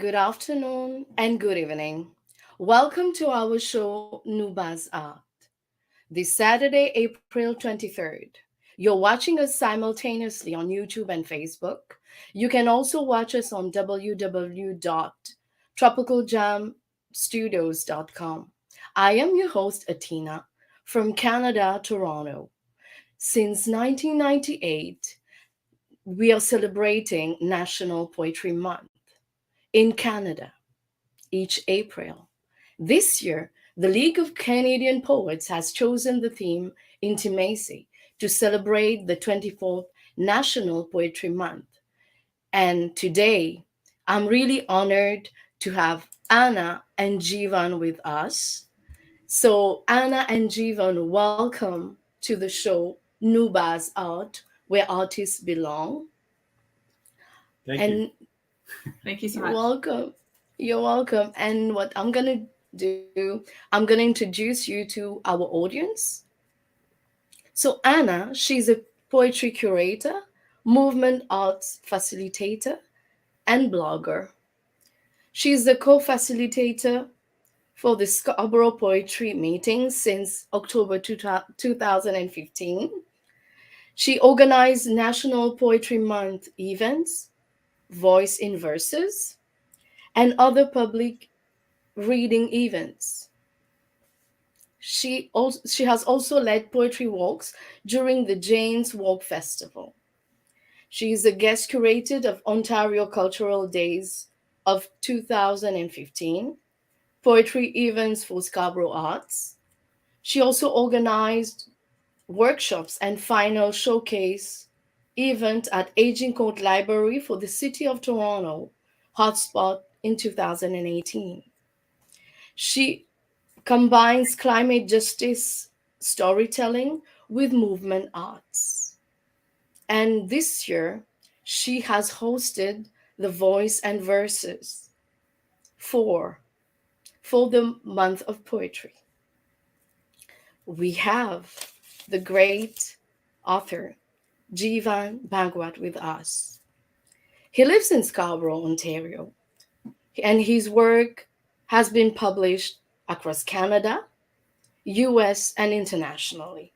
good afternoon, and good evening. Welcome to our show, Nou Baz-Art. This Saturday, April 23rd. You're watching us simultaneously on YouTube and Facebook. You can also watch us on www.tropicaljamstudios.com. I am your host, Athena, from Canada, Toronto. Since 1998, we are celebrating National Poetry Month in Canada each April. This year, the League of Canadian Poets has chosen the theme Intimacy to celebrate the 24th National Poetry Month. And today, I'm really honored to have Anna and Jeevan with us. So, Anna and Jeevan, welcome to the show Nou Baz-Art, where artists belong. Thank you. And Thank you so you're much. welcome. You're welcome. And what I'm going to do, I'm going to introduce you to our audience. So, Anna, she's a poetry curator, movement arts facilitator, and blogger. She's the co facilitator for the Scarborough Poetry Meeting since October 2015. She organized National Poetry Month events, Voice in Verses, and other public reading events. She has also led poetry walks during the Jane's Walk Festival. She is a guest curator of Ontario Cultural Days of 2015, poetry events for Scarborough Arts. She also organized workshops and final showcase event at Agincourt Library for the City of Toronto hotspot in 2018. She combines climate justice storytelling with movement arts. And this year, she has hosted the Voice and Verses for, for the month of poetry. We have the great author Jivan Bhagwat with us. He lives in Scarborough, Ontario, and his work has been published across Canada, US, and internationally.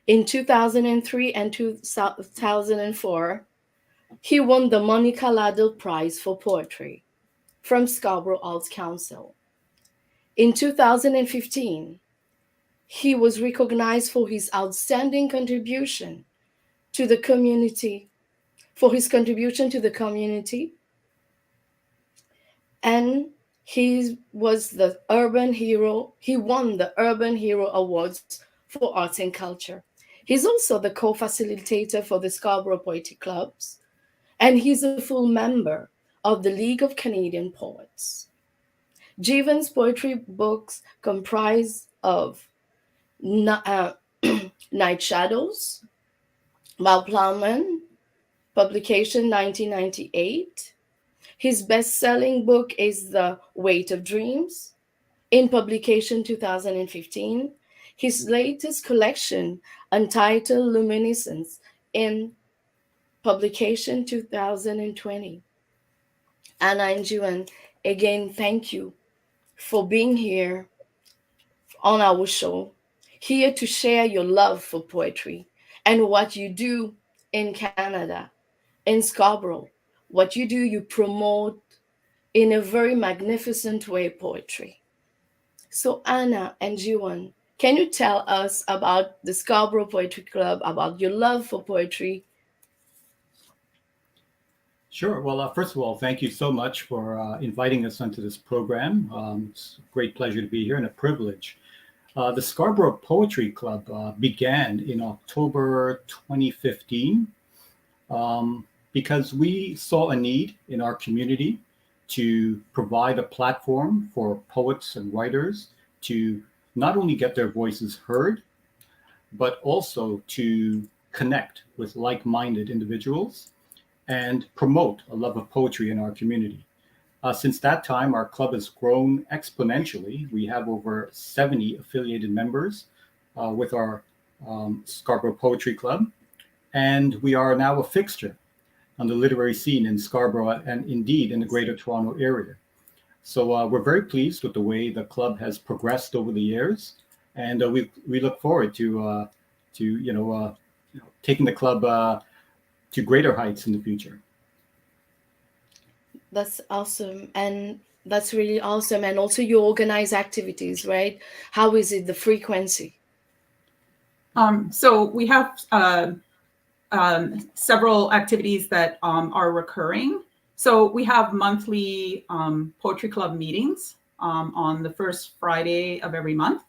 In 2003 and 2004, he won the Monica Laddell Prize for Poetry from Scarborough Arts Council. In 2015, he was recognized for his outstanding contribution to the community, for his contribution to the community, and he was the urban hero. He won the Urban Hero Awards for Arts and Culture. He's also the co-facilitator for the Scarborough Poetry Clubs, and he's a full member of the League of Canadian Poets. Jeevan's poetry books comprise of Na- Night Shadows, Malplowman, publication 1998. His best-selling book is The Weight of Dreams, in publication 2015. His latest collection, Untitled Luminescence, in publication 2020. Anna and Jivan, again, thank you for being here on our show, here to share your love for poetry and what you do in Canada, in Scarborough. What you do, you promote in a very magnificent way poetry. So, Anna and Jiwan, can you tell us about the Scarborough Poetry Club, about your love for poetry? Sure. Well, first of all, thank you so much for inviting us onto this program. It's a great pleasure to be here and a privilege. The Scarborough Poetry Club began in October 2015 because we saw a need in our community to provide a platform for poets and writers to not only get their voices heard, but also to connect with like-minded individuals and promote a love of poetry in our community. Since that time, our club has grown exponentially. We have over 70 affiliated members with our Scarborough Poetry Club, and we are now a fixture on the literary scene in Scarborough and indeed in the Greater Toronto area. So we're very pleased with the way the club has progressed over the years, and we look forward to taking the club to greater heights in the future. That's awesome. And that's really awesome. And also you organize activities, right? How is it, the frequency? So we have several activities that are recurring. So we have monthly poetry club meetings on the first Friday of every month,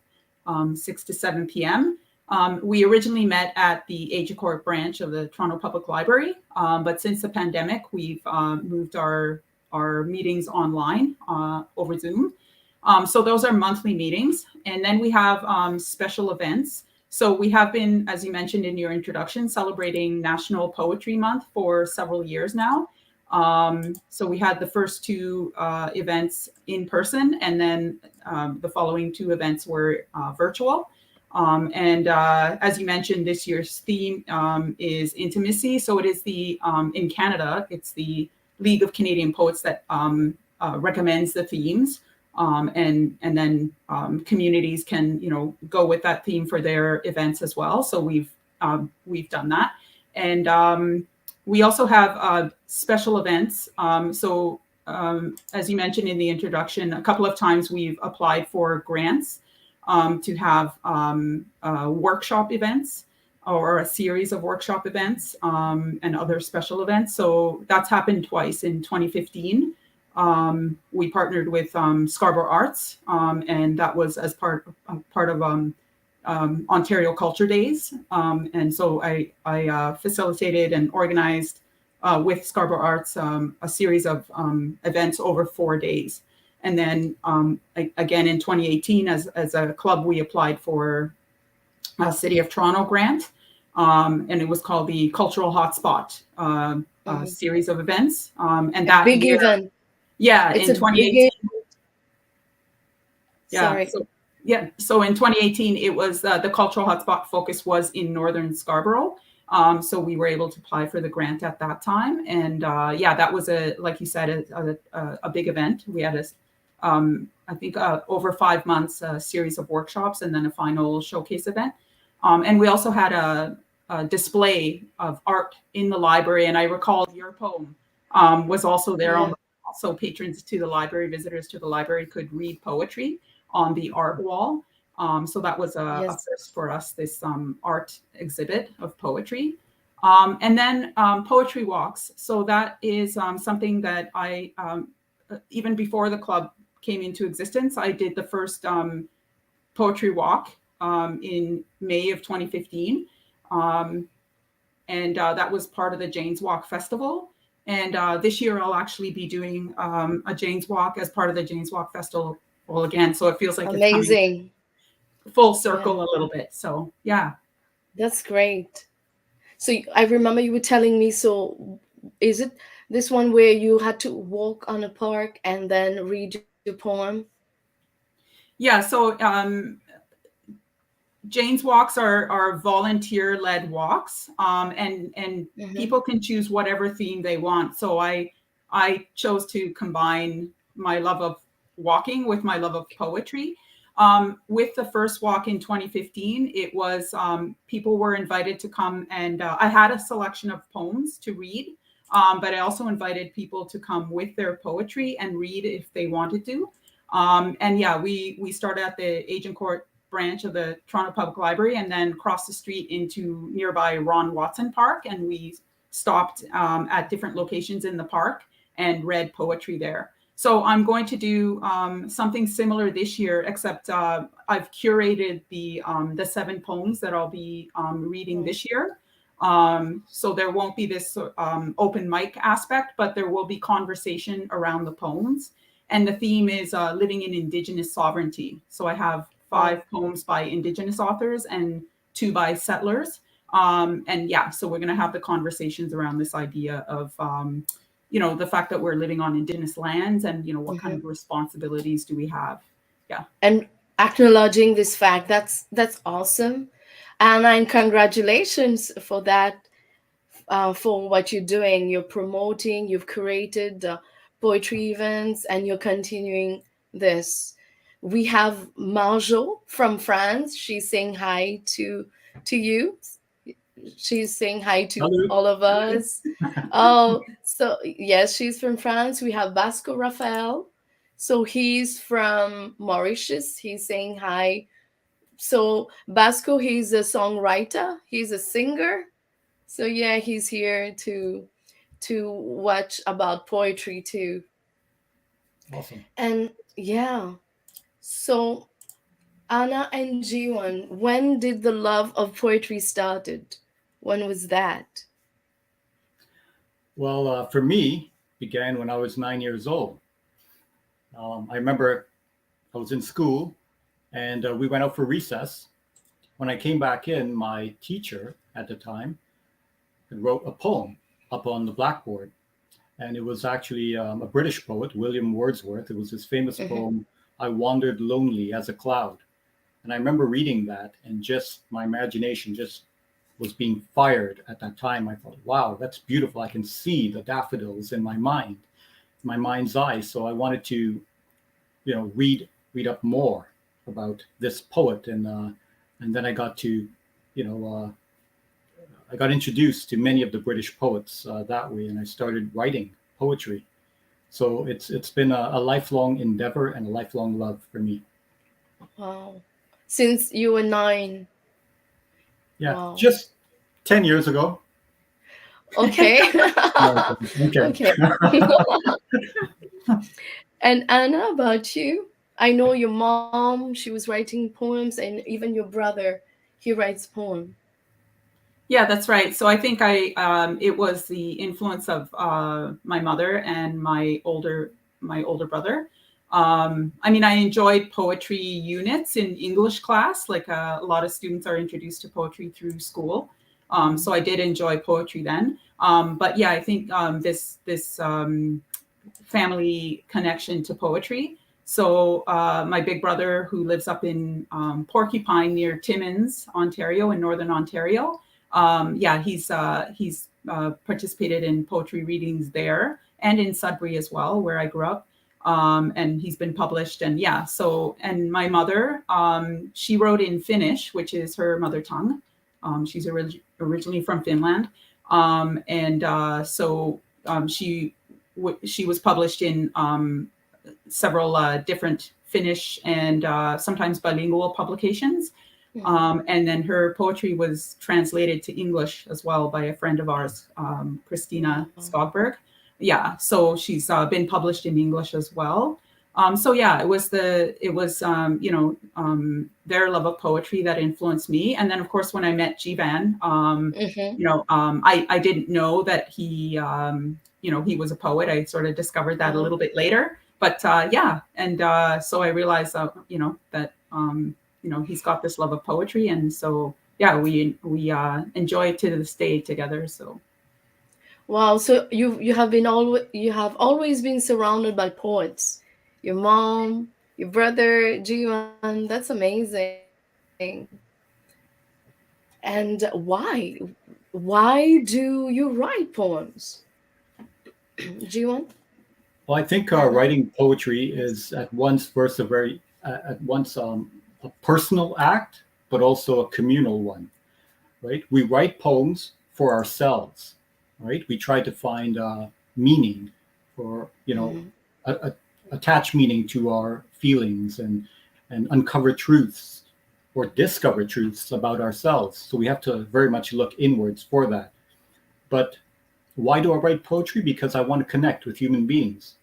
6 to 7 p.m. We originally met at the Agincourt branch of the Toronto Public Library, but since the pandemic, we've moved our meetings online over Zoom. So those are monthly meetings. And then we have special events. So we have been, as you mentioned in your introduction, celebrating National Poetry Month for several years now. So we had the first two events in person, and then the following two events were virtual. And as you mentioned, this year's theme is intimacy. So it is in Canada, it's the League of Canadian Poets that recommends the themes. And then communities can, go with that theme for their events as well. So we've done that. And we also have special events. So as you mentioned in the introduction, a couple of times we've applied for grants to have workshop events or a series of workshop events and other special events. So that's happened twice. In 2015, we partnered with Scarborough Arts, and that was as part of Ontario Culture Days. And so I facilitated and organized with Scarborough Arts a series of events over 4 days. And then again in 2018, as a club, we applied for a City of Toronto grant, and it was called the Cultural Hotspot series of events. And that big year, event. yeah, It's in a 2018. big Yeah. Sorry. So in 2018, it was the cultural hotspot focus was in Northern Scarborough. So we were able to apply for the grant at that time. And that was like you said, a big event. We had I think over 5 months, a series of workshops and then a final showcase event. And we also had a display of art in the library. And I recall your poem was also there on the wall. So patrons to the library, visitors to the library could read poetry on the art wall. So that was a first for us, this art exhibit of poetry. And then poetry walks. So that is something that I, even before the club came into existence, I did the first poetry walk in May of 2015. And that was part of the Jane's Walk Festival. And this year I'll actually be doing a Jane's Walk as part of the Jane's Walk Festival again. So it feels like amazing. It's coming full circle a little bit. So yeah. That's great. So I remember you were telling me, so is it this one where you had to walk on a park and then read your poem? Yeah, so Jane's walks are volunteer-led walks, and people can choose whatever theme they want. So I chose to combine my love of walking with my love of poetry. With the first walk in 2015, it was people were invited to come, and I had a selection of poems to read, but I also invited people to come with their poetry and read if they wanted to. And yeah, we started at the Agincourt branch of the Toronto Public Library and then crossed the street into nearby Ron Watson Park. And we stopped at different locations in the park and read poetry there. So I'm going to do something similar this year, except I've curated the 7 poems that I'll be reading this year. So there won't be this open mic aspect, but there will be conversation around the poems. And the theme is living in Indigenous sovereignty. So I have 5 poems by Indigenous authors and 2 by settlers. And yeah, so we're going to have the conversations around this idea of, the fact that we're living on Indigenous lands and, what kind of responsibilities do we have? Yeah. And acknowledging this fact, that's awesome. And congratulations for that for what you're doing. You're promoting, you've created poetry events, and you're continuing this. We have Marjo from France. She's saying hi to you. She's saying hi to Hello. all of us. Oh, so yes, she's from France. We have Basco Rafael. So he's from Mauritius. He's saying hi. So Basco, he's a songwriter. He's a singer. So yeah, he's here to watch about poetry too. Awesome. And yeah, so Anna and Jiwan, when did the love of poetry started? When was that? Well, for me, began when I was 9 years old. I remember I was in school and we went out for recess. When I came back in, my teacher at the time had wrote a poem up on the blackboard. And it was actually a British poet, William Wordsworth. It was his famous Mm-hmm. poem, I Wandered Lonely as a Cloud. And I remember reading that and just my imagination just was being fired at that time. I thought, wow, that's beautiful. I can see the daffodils in my mind, my mind's eye. So I wanted to, read up more about this poet. And then I got to, you know, I got introduced to many of the British poets that way, and I started writing poetry. So it's been a lifelong endeavor and a lifelong love for me. Wow. Since you were 9. Yeah, Wow. just 10 years ago. Okay. No, okay. Okay. And Anna, about you? I know your mom, she was writing poems, and even your brother, he writes poems. Yeah, that's right. So I think it was the influence of my mother and my older brother. I mean, I enjoyed poetry units in English class. Like a lot of students are introduced to poetry through school. So I did enjoy poetry then. But yeah, I think this family connection to poetry. So my big brother, who lives up in Porcupine near Timmins, Ontario, in Northern Ontario, yeah, he's participated in poetry readings there and in Sudbury as well, where I grew up. And he's been published. And yeah, so, and my mother, she wrote in Finnish, which is her mother tongue. She's originally from Finland. She was published in several different Finnish and sometimes bilingual publications. And then her poetry was translated to English as well by a friend of ours, Christina Skogberg. Yeah, so she's been published in English as well. So yeah, it was their love of poetry that influenced me. And then of course, when I met Jeevan, Mm-hmm. I didn't know that he was a poet. I sort of discovered that a Wow. little bit later. But yeah, and so I realized that he's got this love of poetry, and so yeah, we enjoy it to this day together. So Wow. So you have always been surrounded by poets. Your mom, your brother, Jivan. That's amazing. And why do you write poems, Jivan? Well, I think Anna? writing poetry Yes. is at once first at once a personal act, but also a communal one, right? We write poems for ourselves, right? We try to find meaning for, Mm-hmm. attach meaning to our feelings and uncover truths or discover truths about ourselves. So we have to very much look inwards for that. But why do I write poetry? Because I want to connect with human beings.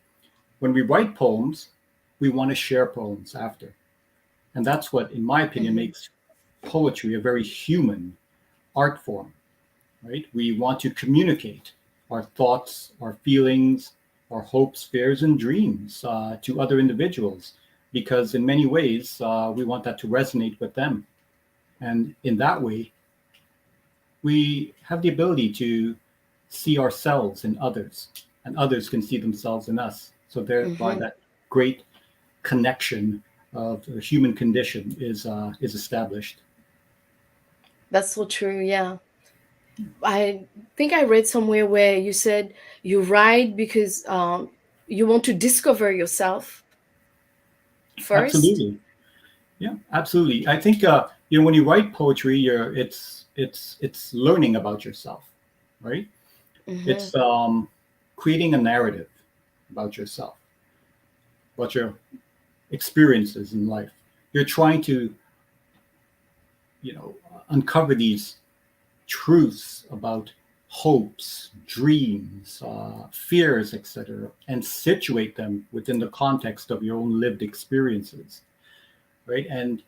When we write poems, we want to share poems after. And that's what, in my opinion, Mm-hmm. makes poetry a very human art form, right? We want to communicate our thoughts, our feelings, our hopes, fears, and dreams to other individuals because, in many ways, we want that to resonate with them. And in that way, we have the ability to see ourselves in others, and others can see themselves in us. So, thereby, Mm-hmm. that great connection of the human condition is established. That's so true. Yeah. I think I read somewhere where you said you write because you want to discover yourself first. Absolutely. Yeah, absolutely. I think when you write poetry, it's learning about yourself, right? Mm-hmm. It's creating a narrative about yourself, about your experiences in life. You're trying to, uncover these truths about hopes, dreams, fears, etc., and situate them within the context of your own lived experiences, right? And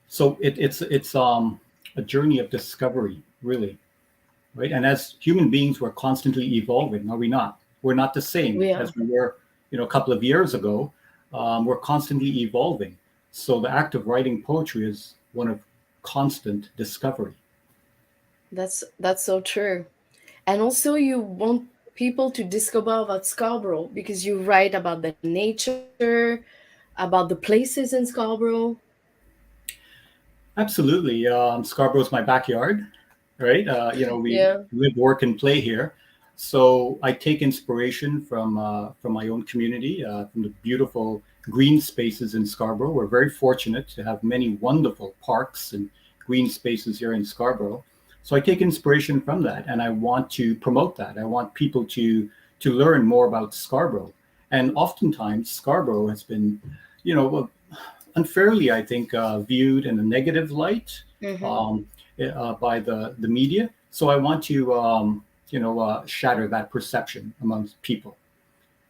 so it's a journey of discovery, really, right? And as human beings, we're constantly evolving, are we not? We're not the same We are. as we were, a couple of years ago. We're constantly evolving. So the act of writing poetry is one of constant discovery. That's so true. And also, you want people to discover about Scarborough because you write about the nature, about the places in Scarborough. Absolutely. Scarborough's my backyard, right? We Yeah. live, work, and play here. So I take inspiration from my own community, from the beautiful green spaces in Scarborough. We're very fortunate to have many wonderful parks and green spaces here in Scarborough. So I take inspiration from that, and I want to promote that. I want people to learn more about Scarborough. And oftentimes, Scarborough has been, well, unfairly, I think, viewed in a negative light Mm-hmm. um, by the media. So I want to, shatter that perception amongst people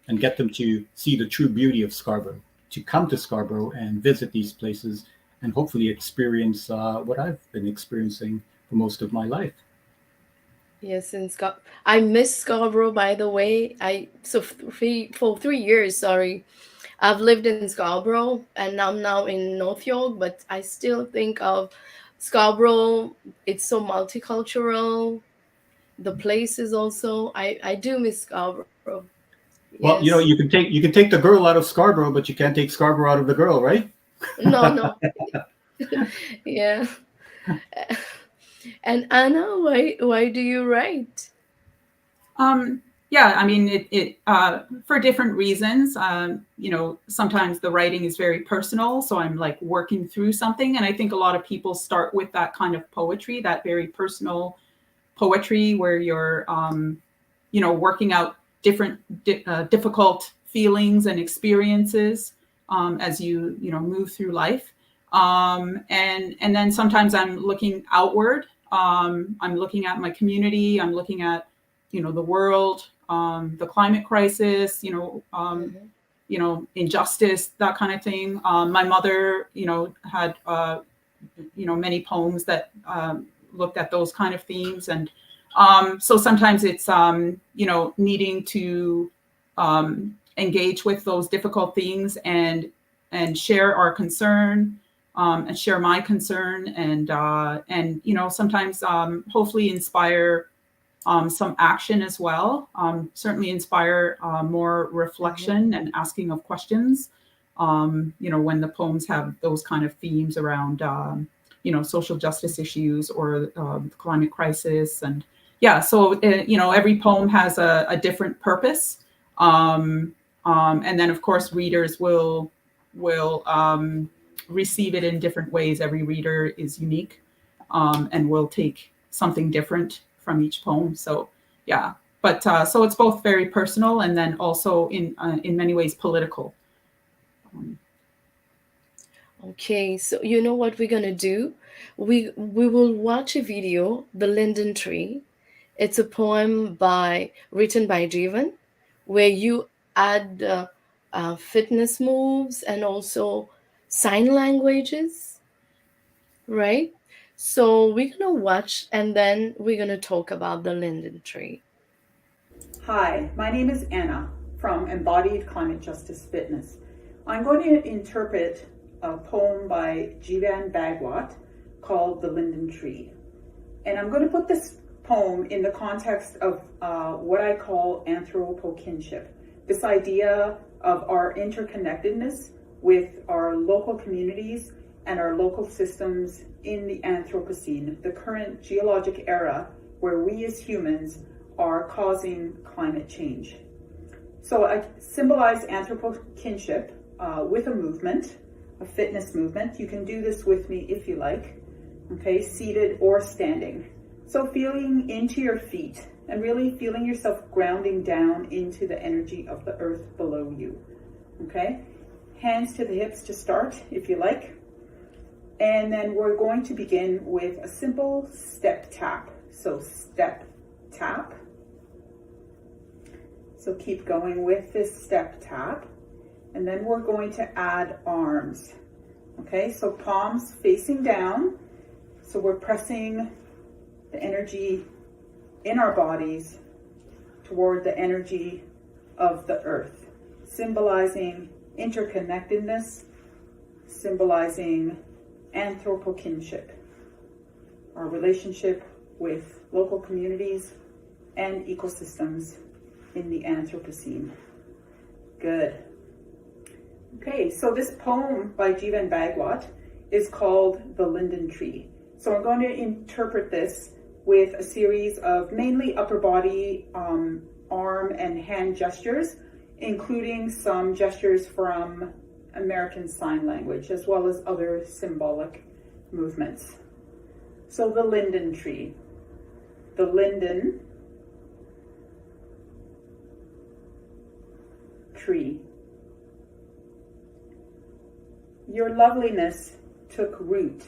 and get them to see the true beauty of Scarborough, to come to Scarborough and visit these places and hopefully experience what I've been experiencing for most of my life. Yes, in I miss Scarborough, by the way. For 3 years, sorry, I've lived in Scarborough, and I'm now in North York, but I still think of Scarborough. It's so multicultural. The places also. I do miss Scarborough. Well, Yes. you can take the girl out of Scarborough, but you can't take Scarborough out of the girl, right? No, no. Yeah. And Anna, why do you write? Yeah, I mean, it for different reasons. Sometimes the writing is very personal, so I'm like working through something, and I think a lot of people start with that kind of poetry, that very personal poetry, where you're, working out difficult feelings and experiences as you move through life. And then sometimes I'm looking outward. I'm looking at my community. I'm looking at the world, the climate crisis, Hmm. injustice, that kind of thing. My mother, had many poems that looked at those kind of themes, and so sometimes it's needing to engage with those difficult themes and share our concern, and share my concern, and sometimes hopefully inspire some action as well. Certainly inspire more Hmm. reflection and asking of questions. When the poems have those kind of themes around, social justice issues or the climate crisis, and yeah. So every poem has a different purpose, and then of course readers will receive it in different ways. Every reader is unique, and will take something different from each poem. So yeah, but so it's both very personal and then also in many ways political. Um, Okay, so you know what we're gonna do? We will watch a video, The Linden Tree. It's a poem written by Jeevan, where you add fitness moves and also sign languages, right? So we're gonna watch and then we're gonna talk about the Linden Tree. Hi, my name is Anna from Embodied Climate Justice Fitness. I'm going to interpret a poem by Jivan Bhagwat called The Linden Tree. And I'm going to put this poem in the context of what I call anthropo-kinship, this idea of our interconnectedness with our local communities and our local systems in the Anthropocene, the current geologic era where we as humans are causing climate change. So I symbolize anthropo-kinship with a movement, a fitness movement. You can do this with me if you like, okay, seated or standing. So feeling into your feet and really feeling yourself grounding down into the energy of the earth below you, okay? Hands to the hips to start if you like. And then we're going to begin with a simple step tap. So step tap. So keep going with this step tap. And then we're going to add arms. Okay, so palms facing down. So we're pressing the energy in our bodies toward the energy of the earth, symbolizing interconnectedness, symbolizing anthropo-kinship, our relationship with local communities and ecosystems in the Anthropocene. Good. Okay, so this poem by Jivan Bhagwat is called The Linden Tree. So I'm going to interpret this with a series of mainly upper body, arm and hand gestures, including some gestures from American Sign Language, as well as other symbolic movements. So the linden tree. The linden tree. Your loveliness took root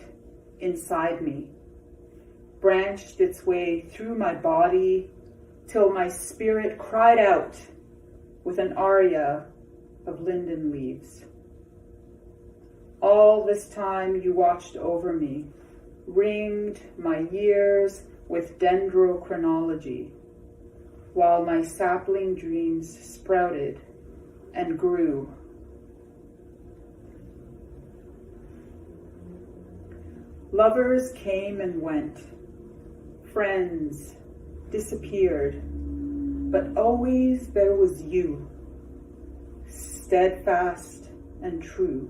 inside me, branched its way through my body till my spirit cried out with an aria of linden leaves. All this time you watched over me, ringed my years with dendrochronology, while my sapling dreams sprouted and grew. Lovers came and went, friends disappeared, but always there was you, steadfast and true,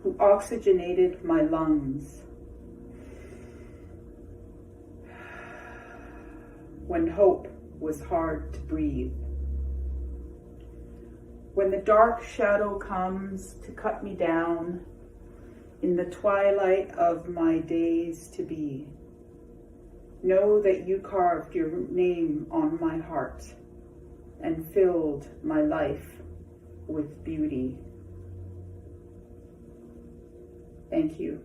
who oxygenated my lungs when hope was hard to breathe. When the dark shadow comes to cut me down in the twilight of my days to be, know that you carved your name on my heart and filled my life with beauty. Thank you.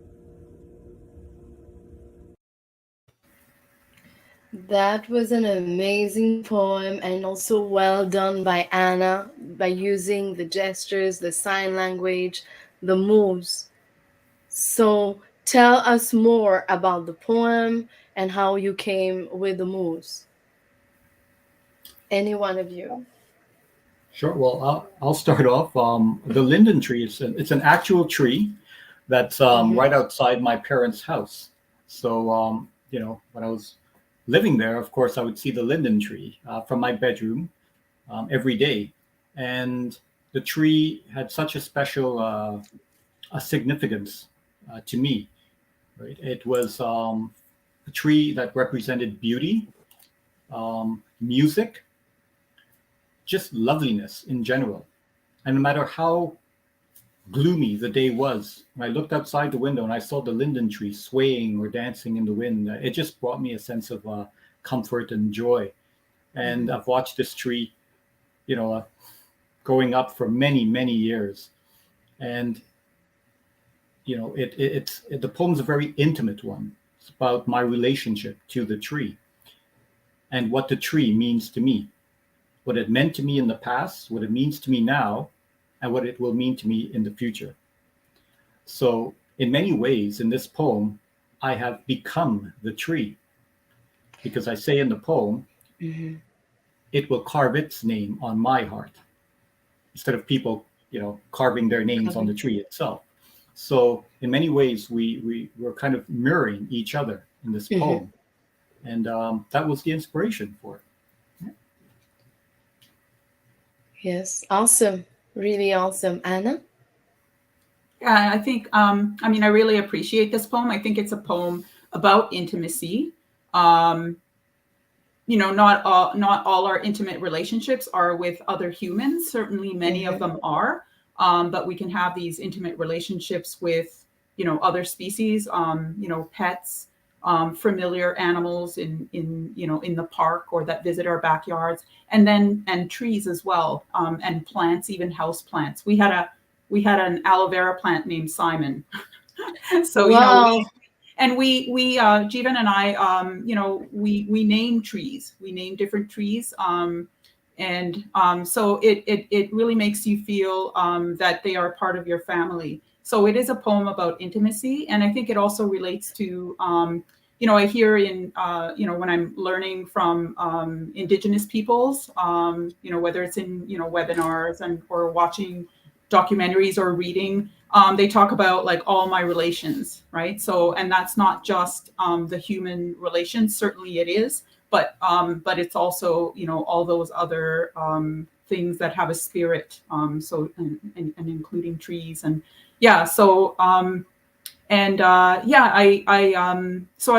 That was an amazing poem, and also well done by Anna by using the gestures, the sign language, the moves. So tell us more about the poem and how you came with the moves. Any one of you? Sure. Well, I'll start off. The linden tree, it's an actual tree that's right outside my parents' house. So, when I was living there, of course, I would see the linden tree from my bedroom every day. And the tree had such a special a significance to me. Right? It was a tree that represented beauty, music, just loveliness in general. And no matter how gloomy the day was, when I looked outside the window and I saw the linden tree swaying or dancing in the wind, it just brought me a sense of comfort and joy. And I've watched this tree, growing up for many, many years. And, the poem's a very intimate one. It's about my relationship to the tree and what the tree means to me, what it meant to me in the past, what it means to me now, and what it will mean to me in the future. So in many ways in this poem, I have become the tree, because I say in the poem, it will carve its name on my heart instead of people, carving their names on the tree itself. So in many ways, we're kind of mirroring each other in this poem. And that was the inspiration for it. Yes, awesome. Really awesome. Anna? Yeah, I think, I really appreciate this poem. I think it's a poem about intimacy. Not all our intimate relationships are with other humans. Certainly many of them are, but we can have these intimate relationships with, other species, pets, familiar animals in the park or that visit our backyards, and trees as well, and plants, even house plants. We had an aloe vera plant named Simon. So, Wow. we Jeevan and I, we name trees. We name different trees, so it really makes you feel that they are part of your family. So it is a poem about intimacy, and I think it also relates to, I hear in, when I'm learning from Indigenous peoples, whether it's in, webinars or watching documentaries or reading, they talk about like all my relations, right? So, and that's not just the human relations. Certainly it is, but it's also, all those other things that have a spirit. So, and including trees, and yeah. So, so I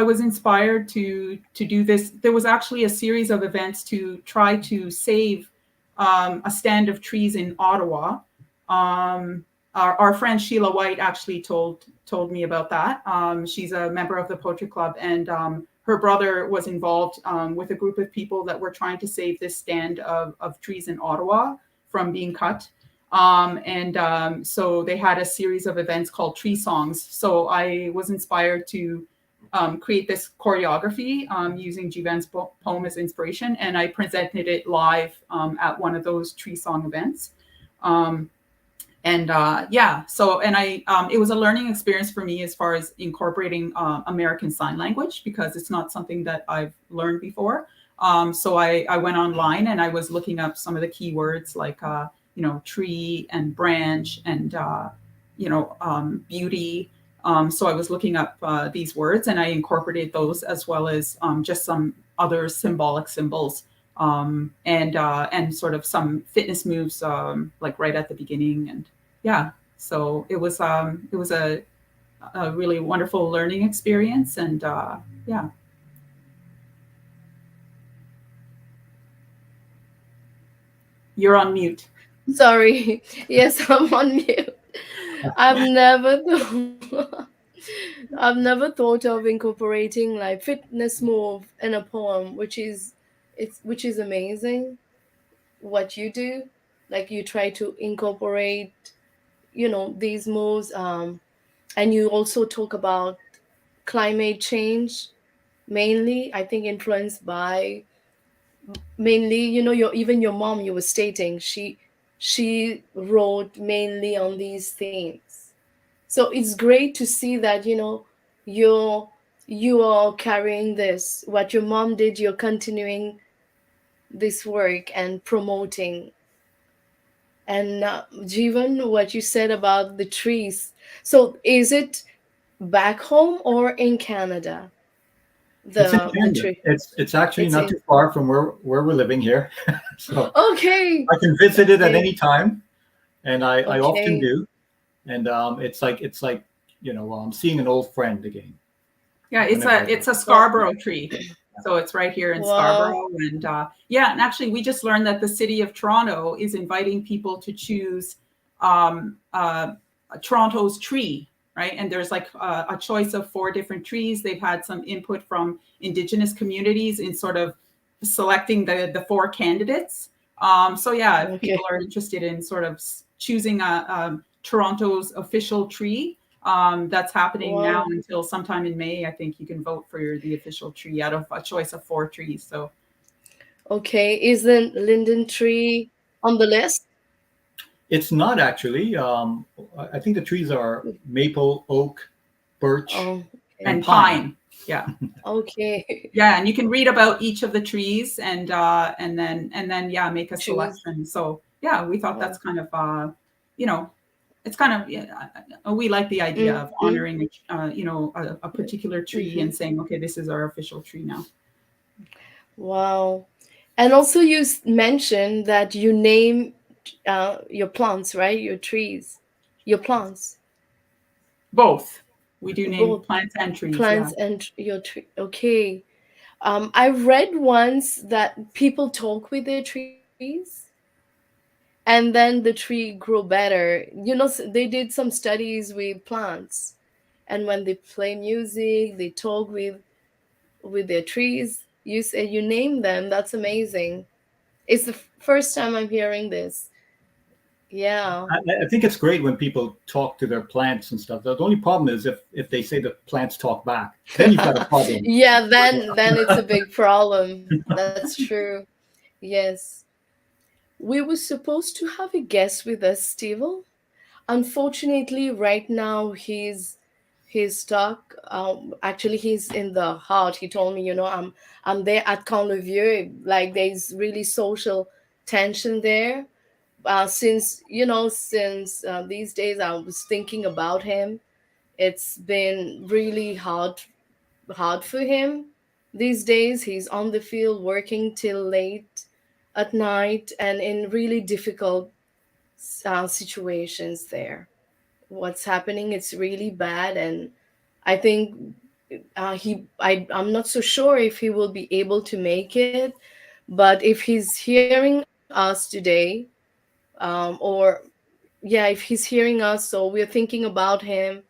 was inspired to do this. There was actually a series of events to try to save a stand of trees in Ottawa. Our friend Sheila White actually told me about that. She's a member of the Poetry Club, and her brother was involved with a group of people that were trying to save this stand of trees in Ottawa from being cut. So they had a series of events called Tree Songs. So I was inspired to create this choreography using Jivan's poem as inspiration, and I presented it live at one of those Tree Song events. It was a learning experience for me as far as incorporating American Sign Language, because it's not something that I've learned before. So I went online and I was looking up some of the keywords like, tree and branch and, beauty. So I was looking up these words, and I incorporated those as well as just some other symbolic symbols. And sort of some fitness moves, like right at the beginning. And yeah, so it was a really wonderful learning experience. And yeah. You're on mute. Sorry. Yes, I'm on mute. I've never thought, I've never thought of incorporating like fitness move in a poem, which is amazing what you do. Like you try to incorporate, these moves, and you also talk about climate change, mainly I think influenced by, mainly, your mom, you were stating she wrote mainly on these themes. So it's great to see that, you're you are carrying this, what your mom did, you're continuing this work and promoting. And Jeevan, what you said about the trees, so is it back home or in Canada, It's in the Canada. tree? It's actually It's not in, too far from where we're living here, so okay. I can visit it at Okay. any time, and I often Okay. do. And it's like seeing an old friend again Yeah, whenever I it's go. a Well, Scarborough tree. So it's right here in wow. Scarborough. And yeah, and actually we just learned that the city of Toronto is inviting people to choose um, uh, Toronto's tree, right? And there's like a choice of 4 different trees. They've had some input from Indigenous communities in sort of selecting the 4 candidates. So yeah, if Okay. people are interested in sort of choosing Toronto's official tree, that's happening now Wow. until sometime in May. I think you can vote for the official tree out of a choice of 4 trees. So Okay. Isn't Linden Tree on the list? It's not actually. I think the trees are maple, oak, birch, Oh, and and okay. pine. pine, yeah, Okay. yeah, and you can read about each of the trees and then yeah, make a Choose. selection. So yeah, we thought that's Oh. kind of you know it's kind of yeah, we like the idea of Mm-hmm. honoring a particular tree Mm-hmm. and saying, okay, this is our official tree now. Wow. And also, you mentioned that you name your plants, right? Your trees, your plants, Both, we do name both plants and trees. Yeah. plants and your tree. Okay. I read once that people talk with their trees and then the tree grow better. They did some studies with plants, and when they play music, they talk with their trees. You name them. That's amazing. It's the first time I'm hearing this. Yeah. I think it's great when people talk to their plants and stuff. The only problem is if they say the plants talk back, then you've got a problem. Yeah, then it's a big problem. That's true. Yes. We were supposed to have a guest with us, Steve. Unfortunately, right now he's stuck. Actually, he's in the heart. He told me, I'm there at Camp Le Vieux. Like there's really social tension there. Since these days I was thinking about him. It's been really hard for him these days. He's on the field working till late at night and in really difficult situations there. What's happening? It's really bad, and I think I'm not so sure if he will be able to make it. But if he's hearing us today, or yeah, if he's hearing us, so we're thinking about him,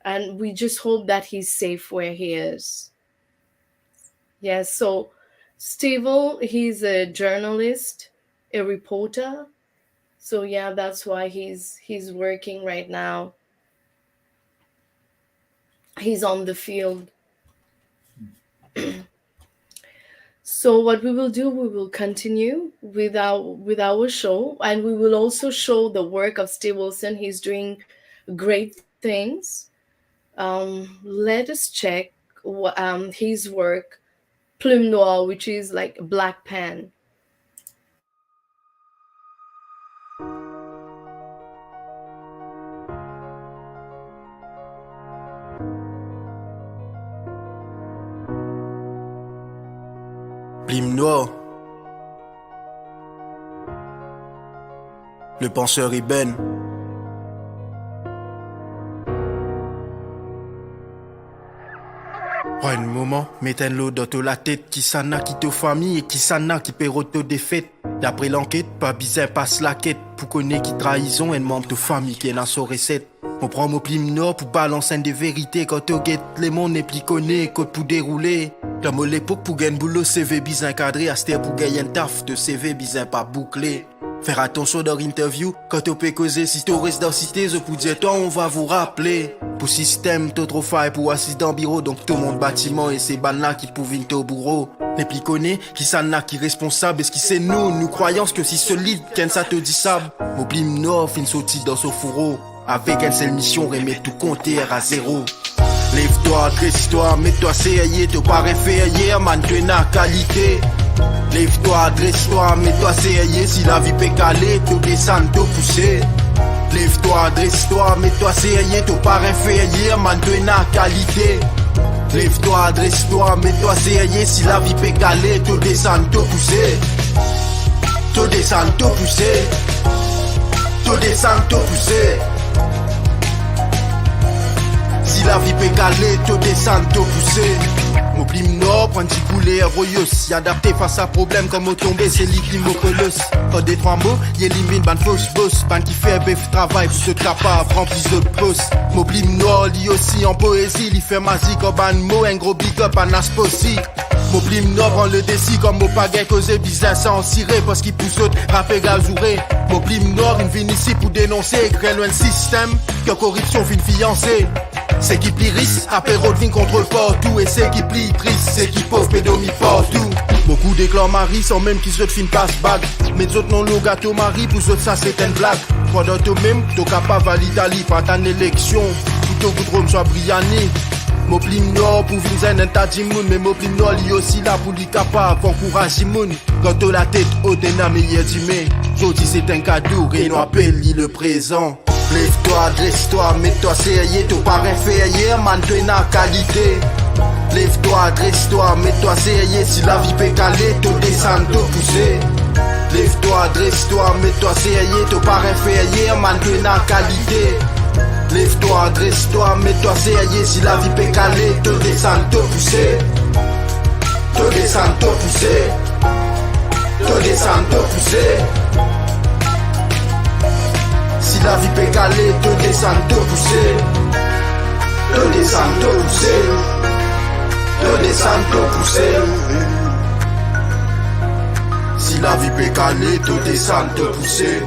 and we just hope that he's safe where he is. Yes. So Steve, he's a journalist, a reporter. So yeah, that's why he's working right now. He's on the field. So what we will do, we will continue with our show, and we will also show the work of Stewelderson. He's doing great things. Let us check his work, Plume Noire, which is like a black pen. Plume noire. Le penseur ébène. Prends un moment, mettez l'eau dans la tête. Qui s'en a qui te famille et qui s'en a qui perd te défaite. D'après l'enquête, pas bizarre passe la quête. Pour connaître qui trahison et membre de famille qui est dans sa recette. On prend mon plume noire pour balancer des vérités. Quand on guette, les mondes n'est plus connu, code pour dérouler. Comme à l'époque pour gagner boulot, CV bizarre cadré. À cette pour gagner un taf de CV bizarre pas bouclé. Faire attention dans l'interview, quand on peut causer, si tu restes dans la cité, je peux dire, toi, on va vous rappeler. Pour système, t'as trop faille pour assis dans le bureau, donc tout mon bâtiment et ces balles-là qui pouvent au bourreau. Les plus connus, qui s'en a qui responsable, est-ce qui c'est nous croyons que si solide, qu'en ça te dit ça. M'oublie nord, fin sorti dans ce fourreau. Avec une seule mission, remettre tout compter à zéro. Lève-toi, dresse-toi, mets-toi sérieux, te paraît fait hier, man, tu es en qualité. Lève-toi, dresse-toi, mets-toi sérieux, si la vie peut caler, te descendre, te pousser. Lève-toi, dresse-toi, mets-toi sérieux, te paraît fait hier, man, tu es en qualité. Lève-toi, dresse-toi, mets-toi sérieux, si la vie peut caler, te descendre, te pousser. Te descendre, te pousser. Te descendre, te pousser. Si la vie peut caler, te descendre, te pousser. Mon plume nord, prendre petit couler, royos. Si adapté face à problème, comme au tomber, c'est l'iclim au colosse. Quand des trois mots, y élimine ban fausse boss. Ban qui fait bœuf travail pour se capable, remplir de poste. Mon plume nord, lit aussi en poésie, il fait magique en ban mot, un gros big up à Nasposi. Mon plume nord prend le décis comme mon pagaie causé bizarre sans cirer parce qu'il pousse autre rappé gazouré. Mon plume nord, il vient ici pour dénoncer, créer loin le système, que corruption vient fiancer. C'est qui pyrisse, apéro de contre partout. Et c'est qui plie triste, c'est qui pauvre pédomi partout. Beaucoup d'éclats marie sans même qu'ils autres fin passe bague. Mais d'autres non le gâteau mari, pour autres ça c'est une blague. Pendant toi-même, t'es capable à l'Italie, pas ta élection. Plutôt que de soit Briani. Mon plume nord pour venir un tas de moun. Mais mon plume nord lui aussi là pour lui capable encourager moun. Quand t'as la tête haute et n'a meilleur d'humain. Jodi c'est un cadeau et nous appelle le présent. Lève-toi, dresse-toi, mets-toi sérieux, t'as pas rien fait hier, man, t'es en qualité. Lève-toi, dresse-toi, mets-toi sérieux, si la vie peut caler, t'as descendre, t'as pousser. Lève-toi, dresse-toi, mets-toi sérieux, t'as pas rien fait hier, man, t'es en qualité. Lève-toi, dresse-toi, mets-toi sérieux, si la vie peut caler, t'as descendre, t'as pousser. te descendre, te pousser, te descendre, te pousser. Si la vie peut caler, te descendre, te pousser, te descendre, te pousser, te descendre, te pousser. Si la vie peut caler, te descendre, te pousser.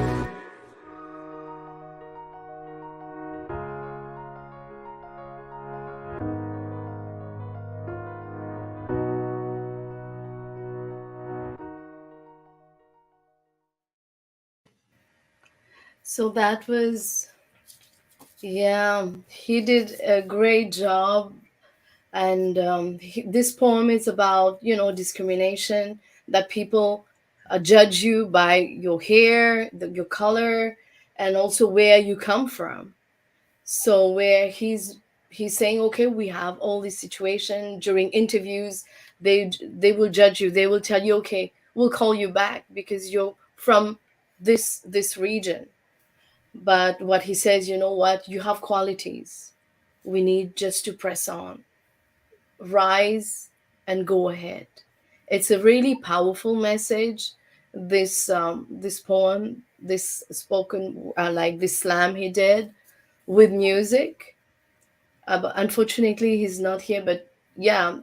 So that was, yeah, he did a great job. And this poem is about, discrimination, that people judge you by your hair, your color, and also where you come from. So where he's saying, okay, we have all this situation during interviews, they will judge you, they will tell you, okay, we'll call you back because you're from this region. But what he says, you know what, you have qualities, we need just to press on, rise, and go ahead. It's a really powerful message. This poem, this spoken, like this slam he did with music. But unfortunately, he's not here. But yeah,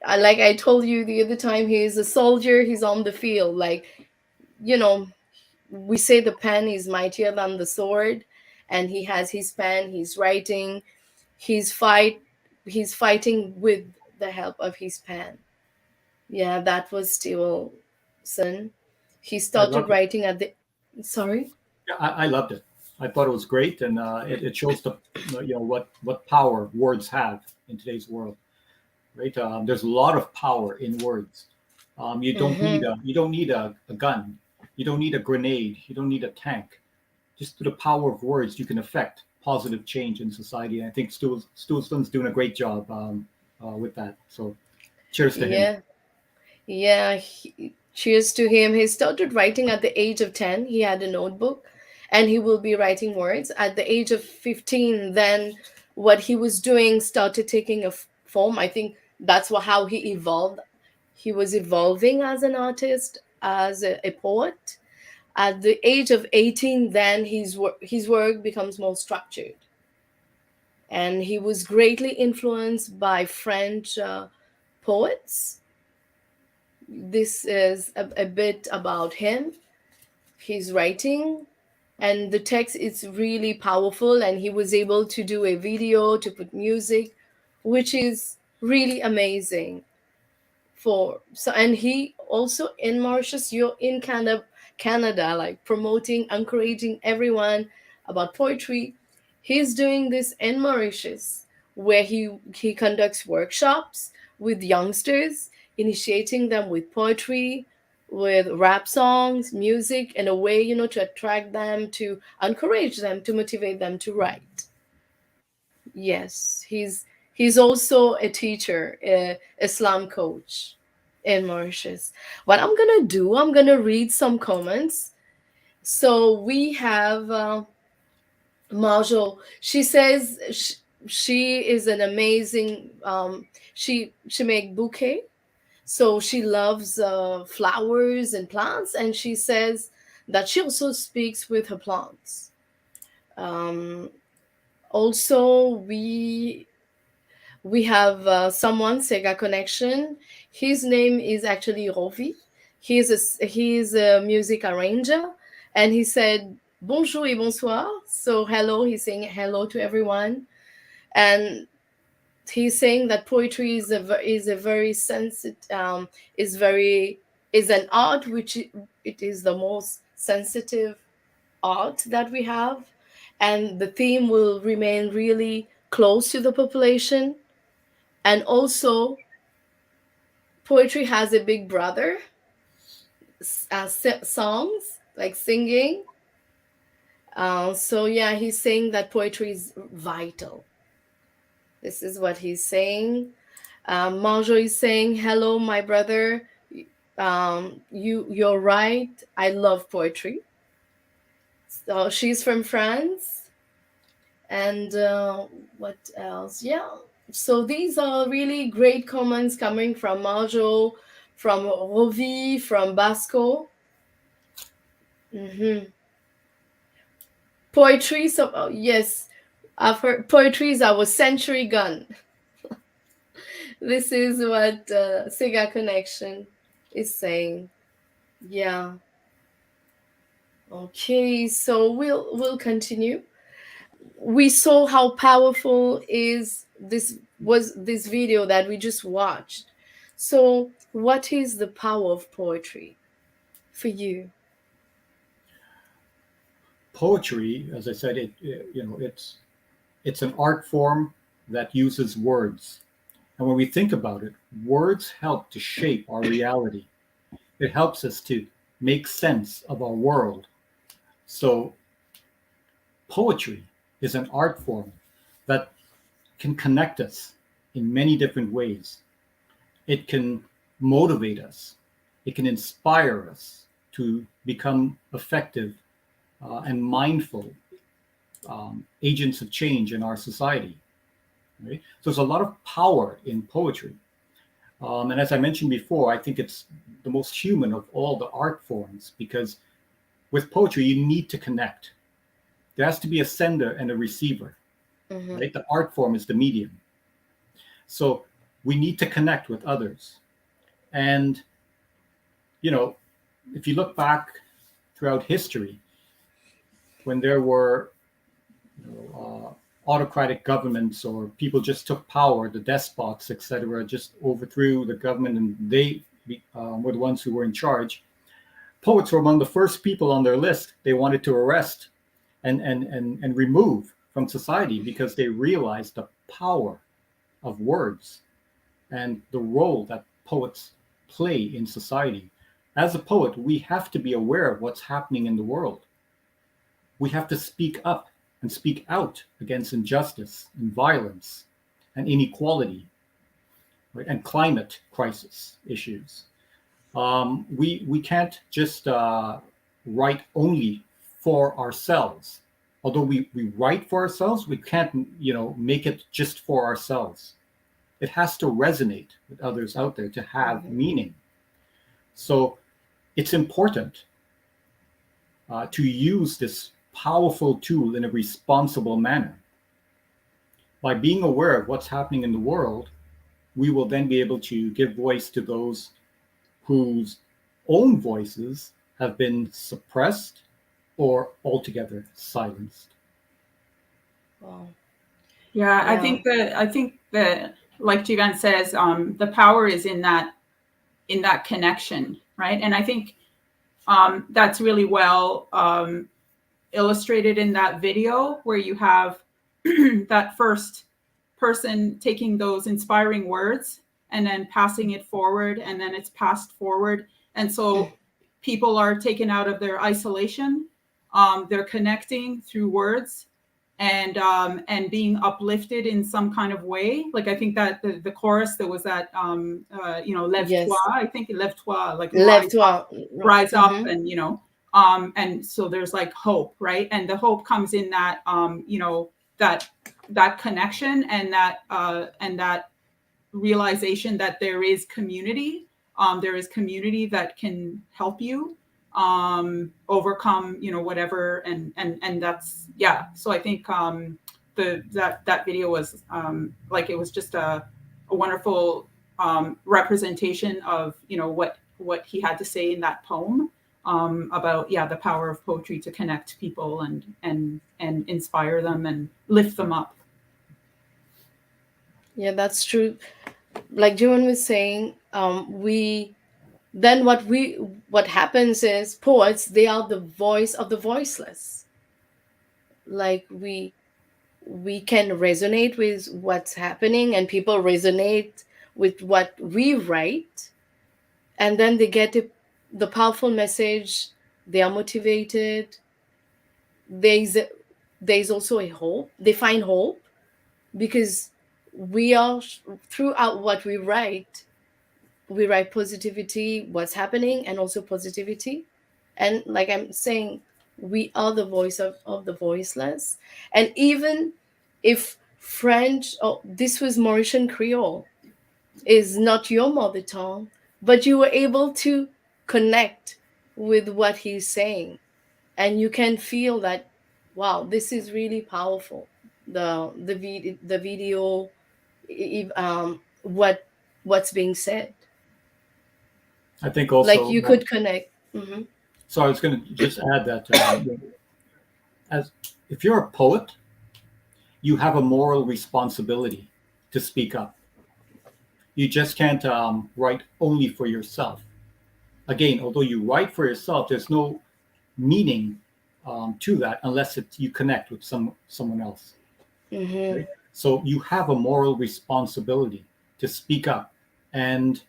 like I told you the other time, he is a soldier. He's on the field. Like, you know, we say the pen is mightier than the sword, and he has his pen. He's writing. He's fight. He's fighting with the help of his pen. Yeah, that was Stewelderson. He I started loved it. writing at the. Sorry. Yeah, I loved it. I thought it was great, and it shows the what power words have in today's world, right? There's a lot of power in words. Mm-hmm. You don't need a gun, you don't need a grenade, you don't need a tank. Just through the power of words, you can affect positive change in society. And I think Stewelson's doing a great job with that. So, cheers to him. Yeah. Yeah, cheers to him. He started writing at the age of 10. He had a notebook and he will be writing words. At the age of 15, then what he was doing started taking a form. I think that's how he evolved. He was evolving as an artist, as a poet. At the age of 18, then his work becomes more structured. And he was greatly influenced by French poets. This is a bit about him, his writing, and the text is really powerful. And he was able to do a video to put music, which is really amazing. For so, and he also in Mauritius, you're in Canada, like promoting, encouraging everyone about poetry. He's doing this in Mauritius, where he conducts workshops with youngsters, initiating them with poetry, with rap songs, music, in a way, to attract them, to encourage them, to motivate them to write. Yes, he's also a teacher, a Islam coach in Mauritius. What I'm gonna do, I'm gonna read some comments. So we have Marjo. She says she is an amazing. She make bouquet. So she loves flowers and plants, and she says that she also speaks with her plants. Um, Also, we have someone, Sega Connection. His name is actually Rovi. He's a music arranger, and he said bonjour et bonsoir. So hello, he's saying hello to everyone, and he's saying that poetry is a very sensitive, is an art which it is the most sensitive art that we have, and the theme will remain really close to the population. And also, poetry has a big brother, songs like singing. So yeah, he's saying that poetry is vital. This is what he's saying. Marjo is saying, "Hello, my brother. You're right. I love poetry." So she's from France. And what else? Yeah, So these are really great comments coming from Marjo, from Rovi, from Basco. Poetry, so yes, I've heard poetry is our century gun. This is what Sega Connection is saying. Yeah. Okay, so we'll continue. We saw how powerful is this video that we just watched. So, what is the power of poetry for you? Poetry, as I said, it's an art form that uses words. And when we think about it, words help to shape our reality. It helps us to make sense of our world. So poetry is an art form that can connect us in many different ways. It can motivate us. It can inspire us to become effective and mindful agents of change in our society. Right? So there's a lot of power in poetry. And as I mentioned before, I think it's the most human of all the art forms, because with poetry, you need to connect. There has to be a sender and a receiver. Right? The art form is the medium. So we need to connect with others. And, if you look back throughout history, when there were autocratic governments, or people just took power, the despots, etc., just overthrew the government, and they were the ones who were in charge. Poets were among the first people on their list they wanted to arrest and remove from society, because they realized the power of words and the role that poets play in society. As a poet, we have to be aware of what's happening in the world. We have to speak up and speak out against injustice and violence and inequality, right? And climate crisis issues. We can't just write only for ourselves. Although we write for ourselves, we can't make it just for ourselves. It has to resonate with others out there to have meaning. So it's important to use this powerful tool in a responsible manner. By being aware of what's happening in the world, we will then be able to give voice to those whose own voices have been suppressed or altogether silenced. Wow. Yeah, I think that like Jivan says, the power is in that connection, right? And I think that's really well illustrated in that video, where you have that first person taking those inspiring words and then passing it forward, and then it's passed forward. And so people are taken out of their isolation. They're connecting through words and being uplifted in some kind of way. Like, I think that the chorus, there was that, lève-toi, I think lève-toi, like rise up, and, and so there's like hope, right? And the hope comes in that, that connection and that realization that there is community. There is community that can help you overcome, whatever, and that's, yeah. So I think that video was it was just a wonderful representation of what he had to say in that poem about the power of poetry to connect people and inspire them and lift them up. Yeah, that's true. Like Jeevan was saying, what happens is, poets, they are the voice of the voiceless. Like we can resonate with what's happening, and people resonate with what we write, and then they get the powerful message. They are motivated. There's also a hope. They find hope, because we are, throughout what we write positivity, what's happening, and also positivity. And like I'm saying, we are the voice of the voiceless. And even if French, oh, this was Mauritian Creole, is not your mother tongue, but you were able to connect with what he's saying. And you can feel that, wow, this is really powerful. The video, what's being said. I think Like also, you could connect. Hmm. so I was going to just add that as if you're a poet, you have a moral responsibility to speak up. You just can't write only for yourself. Again, although you write for yourself, there's no meaning to that unless you connect with someone else. Hmm. Right? So you have a moral responsibility to speak up and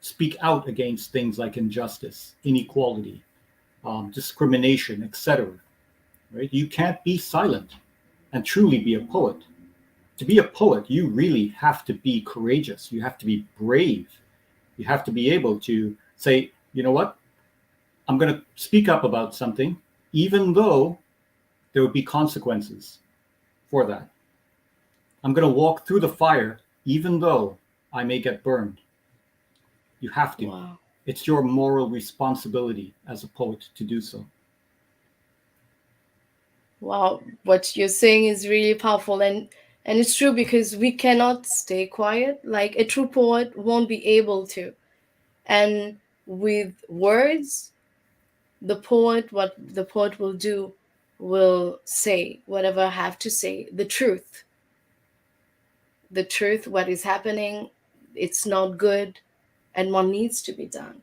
speak out against things like injustice, inequality, discrimination, etc. Right? You can't be silent and truly be a poet. To be a poet, you really have to be courageous. You have to be brave. You have to be able to say, you know what? I'm going to speak up about something, even though there would be consequences for that. I'm going to walk through the fire, even though I may get burned. You have to. Wow. It's your moral responsibility as a poet to do so. Wow, what you're saying is really powerful, and it's true because we cannot stay quiet. Like a true poet won't be able to. And with words, what the poet will do will say whatever I have to say, the truth. The truth, what is happening, it's not good, and what needs to be done.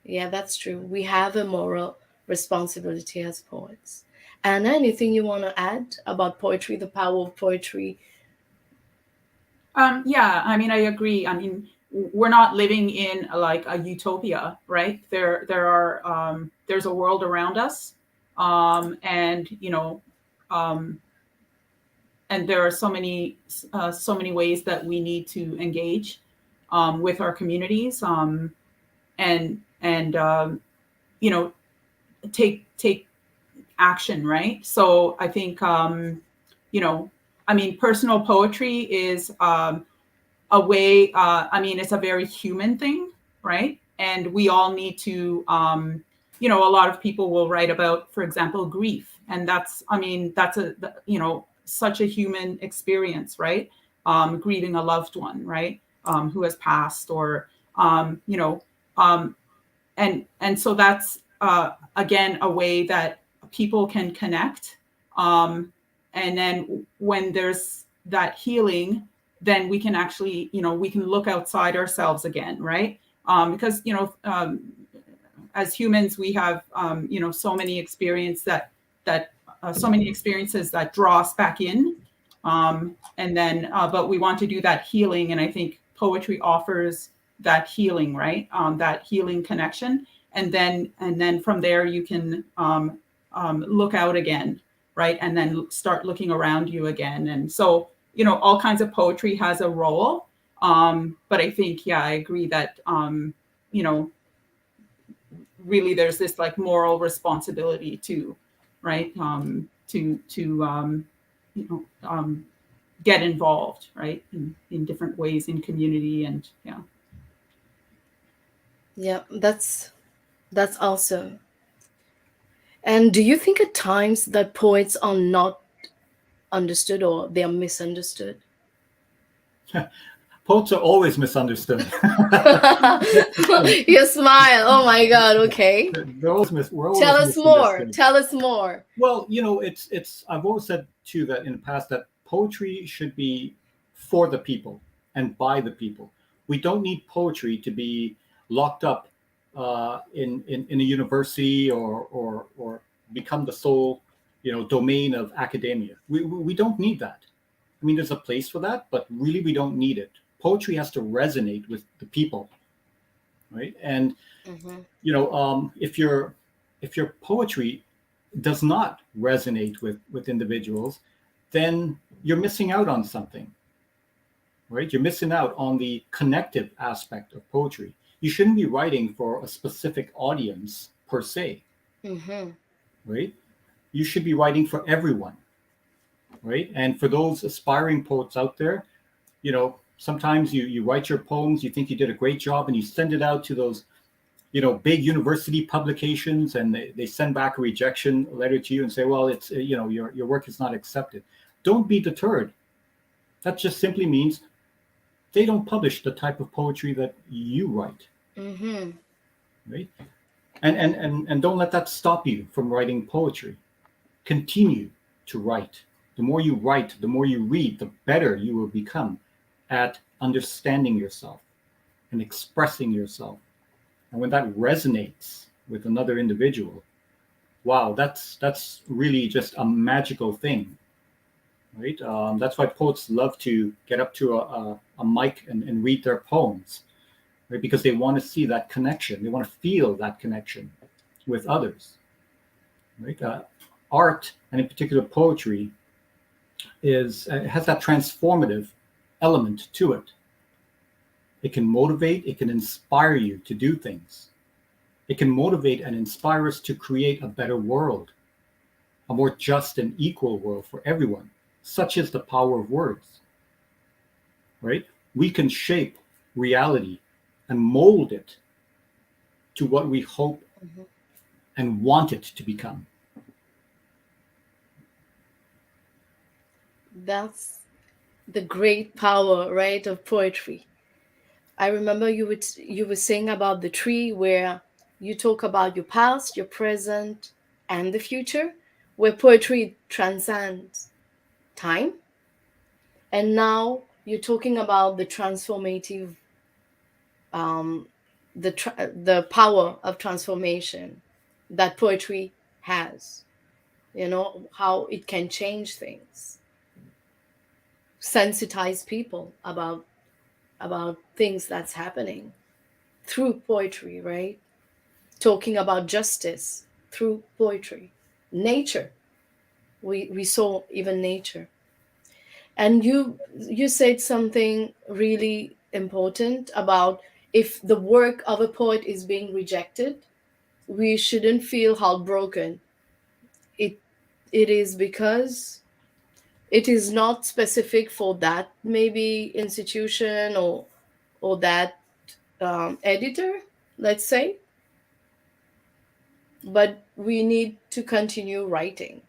Yeah, that's true. We have a moral responsibility as poets. Anna, anything you want to add about poetry, the power of poetry? Yeah, I mean, I agree. I mean, we're not living in like a utopia, right? There's a world around us, and and there are so many ways that we need to engage with our communities, and you know, take action, right? So I think I mean, personal poetry is a way. I mean, it's a very human thing, right? And we all need to. A lot of people will write about, for example, grief, and I mean, that's such a human experience, right? Grieving a loved one, right? Who has passed, or um, and so that's again a way that people can connect, and then when there's that healing, then we can actually we can look outside ourselves again, right? Because as humans we have so many so many experiences that draw us back in, and then but we want to do that healing, and I think poetry offers that healing, right? That healing connection, and then from there you can look out again, right? And then start looking around you again. And so all kinds of poetry has a role, but I think I agree that really there's this like moral responsibility too, right? To get involved, right, in different ways in community, and Yeah, that's awesome. And do you think at times that poets are not understood or they are misunderstood? Poets are always misunderstood. You smile. Oh my God. Okay. We're always Tell us more. misunderstood. Tell us more. Well, it's I've always said too that in the past that poetry should be for the people and by the people. We don't need poetry to be locked up in a university or become the sole domain of academia. We don't need that. I mean, there's a place for that, but really we don't need it. Poetry has to resonate with the people, right? And if your poetry does not resonate with individuals, then you're missing out on something, right? You're missing out on the connective aspect of poetry. You shouldn't be writing for a specific audience per se, right? You should be writing for everyone. right? And for those aspiring poets out there, you know, sometimes you write your poems, you think you did a great job, and you send it out to those, you know, big university publications, and they send back a rejection letter to you and say, well, it's, you know, your work is not accepted. Don't be deterred. That just simply means they don't publish the type of poetry that you write, Mm-hmm. right? And don't let that stop you from writing poetry. Continue to write. The more you write, the more you read, the better you will become at understanding yourself and expressing yourself. And when that resonates with another individual, wow, that's really just a magical thing, right? That's why poets love to get up to a mic and read their poems, right? Because they want to see that connection. They want to feel that connection with others, right? Art, and in particular poetry, has that transformative element to it. It can motivate, it can inspire you to do things. It can motivate and inspire us to create a better world, a more just and equal world for everyone. Such is the power of words, right? We can shape reality and mold it to what we hope Mm-hmm. and want it to become. That's the great power, right, of poetry. I remember you were saying about the tree where you talk about your past, your present, and the future, where poetry transcends time. And now you're talking about the transformative, um, the power of transformation that poetry has. You know how it can change things, sensitize people about things that's happening through poetry, right? Talking about justice through poetry, nature. We saw even nature, and you said something really important about if the work of a poet is being rejected, we shouldn't feel heartbroken. It it is because it is not specific for that maybe institution or that editor, let's say, but we need to continue writing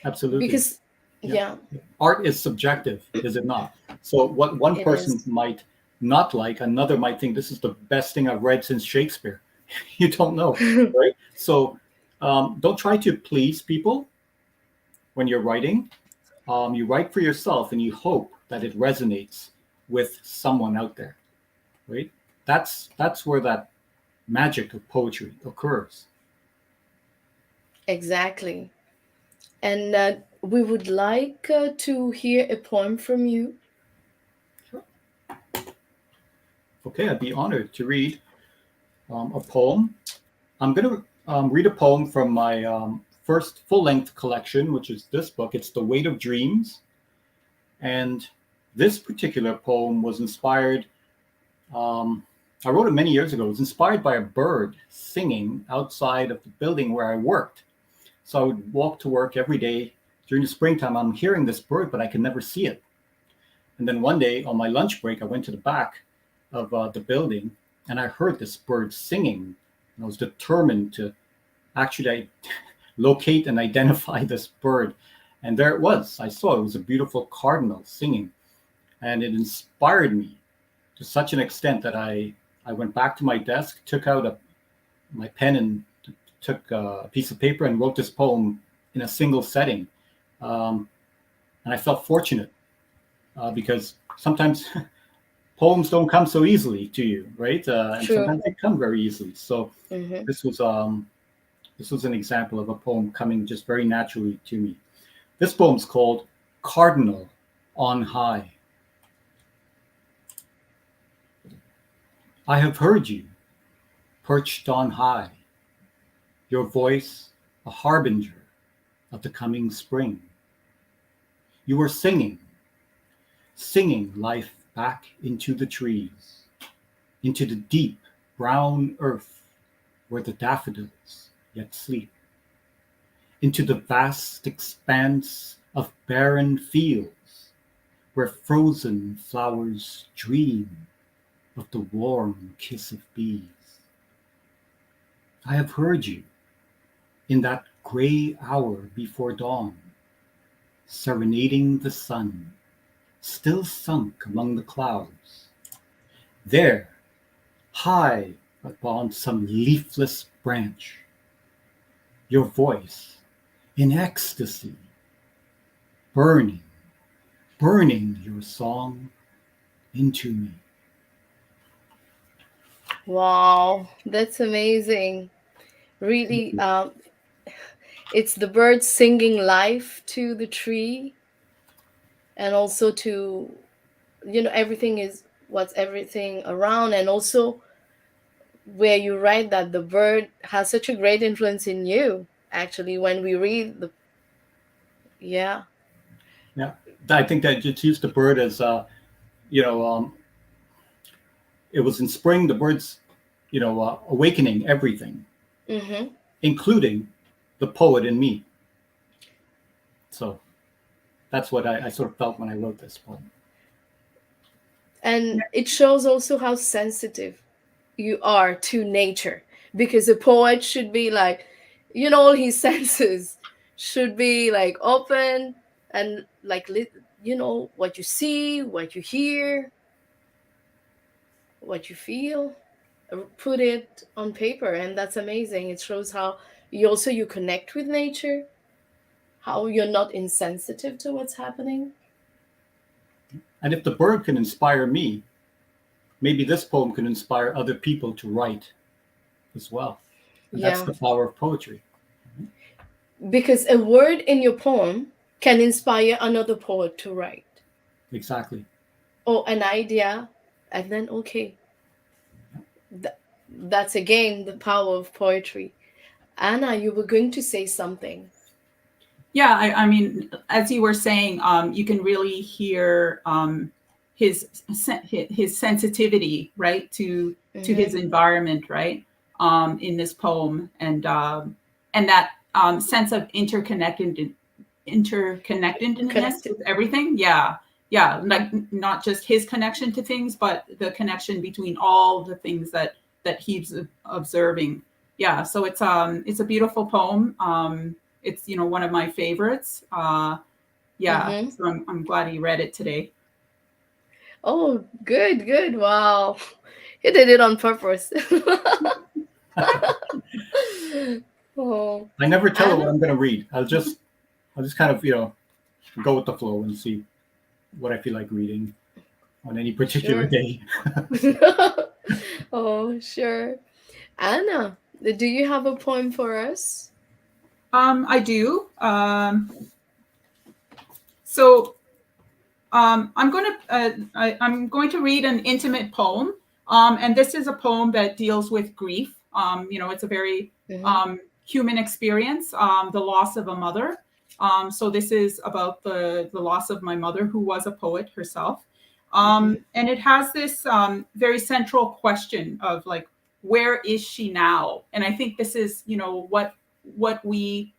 Absolutely. because Yeah. yeah, Art is subjective, is it not? So what one it person is. might not like, another might think this is the best thing I've read since Shakespeare. You don't know, right? So don't try to please people when you're writing. You write for yourself and you hope that it resonates with someone out there, right? That's where that magic of poetry occurs. Exactly. And we would like to hear a poem from you. Okay, I'd be honored to read a poem. I'm going to read a poem from my first full-length collection, which is this book. It's The Weight of Dreams. And this particular poem was inspired, I wrote it many years ago. It was inspired by a bird singing outside of the building where I worked. So I would walk to work every day. During the springtime, I'm hearing this bird, but I could never see it. And then one day on my lunch break, I went to the back of the building and I heard this bird singing. And I was determined to actually locate and identify this bird. And there it was. I saw it was a beautiful cardinal singing. And it inspired me to such an extent that I went back to my desk, took out my pen and took a piece of paper and wrote this poem in a single setting. And I felt fortunate because sometimes poems don't come so easily to you, right? And True. sometimes they come very easily. So Hmm. this was an example of a poem coming just very naturally to me. This poem's called Cardinal on High. I have heard you, perched on high, your voice a harbinger of the coming spring. You were singing life back into the trees, into the deep brown earth where the daffodils yet sleep, into the vast expanse of barren fields where frozen flowers dream of the warm kiss of bees. I have heard you in that gray hour before dawn, serenading the sun, still sunk among the clouds. There, high upon some leafless branch, your voice in ecstasy, burning, burning your song into me. Wow, that's amazing. Really, it's the birds singing life to the tree, and also to, everything is what's everything around, and also where you write that the bird has such a great influence in you. Actually, when we read the, yeah, Yeah, I think that just use the bird as, you know, it was in spring, the birds, awakening everything, mm-hmm. including the poet in me. So that's what I sort of felt when I wrote this poem. And it shows also how sensitive you are to nature, because a poet should be like, all his senses should be like open, and like, what you see, what you hear, what you feel, put it on paper. And that's amazing. It shows how you connect with nature, how you're not insensitive to what's happening. And if the bird can inspire me, maybe this poem can inspire other people to write as well. And that's Yeah, the power of poetry. because a word in your poem can inspire another poet to write, Exactly. or an idea, and then okay, that's again the power of poetry. Anna, you were going to say something. Yeah, I mean, as you were saying, you can really hear his sensitivity, right, to his environment, right, in this poem, and that sense of interconnectedness Connected. with everything. Yeah, yeah, like not just his connection to things, but the connection between all the things that he's observing. Yeah, so it's a beautiful poem. It's one of my favorites. Yeah, Mm-hmm. so I'm glad he read it today. Oh, good, good. Wow. You did it on purpose. Oh, I never tell her what Anna? I'm going to read. I'll just kind of, go with the flow and see what I feel like reading on any particular Sure. day. Oh, sure. Anna, do you have a poem for us? I do. So I'm going to read an intimate poem, and this is a poem that deals with grief. It's a very human experience, the loss of a mother. So this is about the loss of my mother, who was a poet herself, and it has this very central question of like, where is she now? And I think this is what we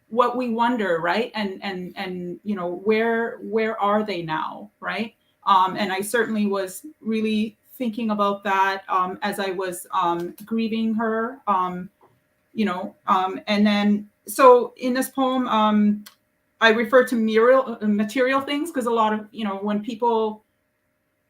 wonder, right? And where are they now, right? And I certainly was really thinking about that as I was grieving her, and then so in this poem I refer to material things, because a lot of when people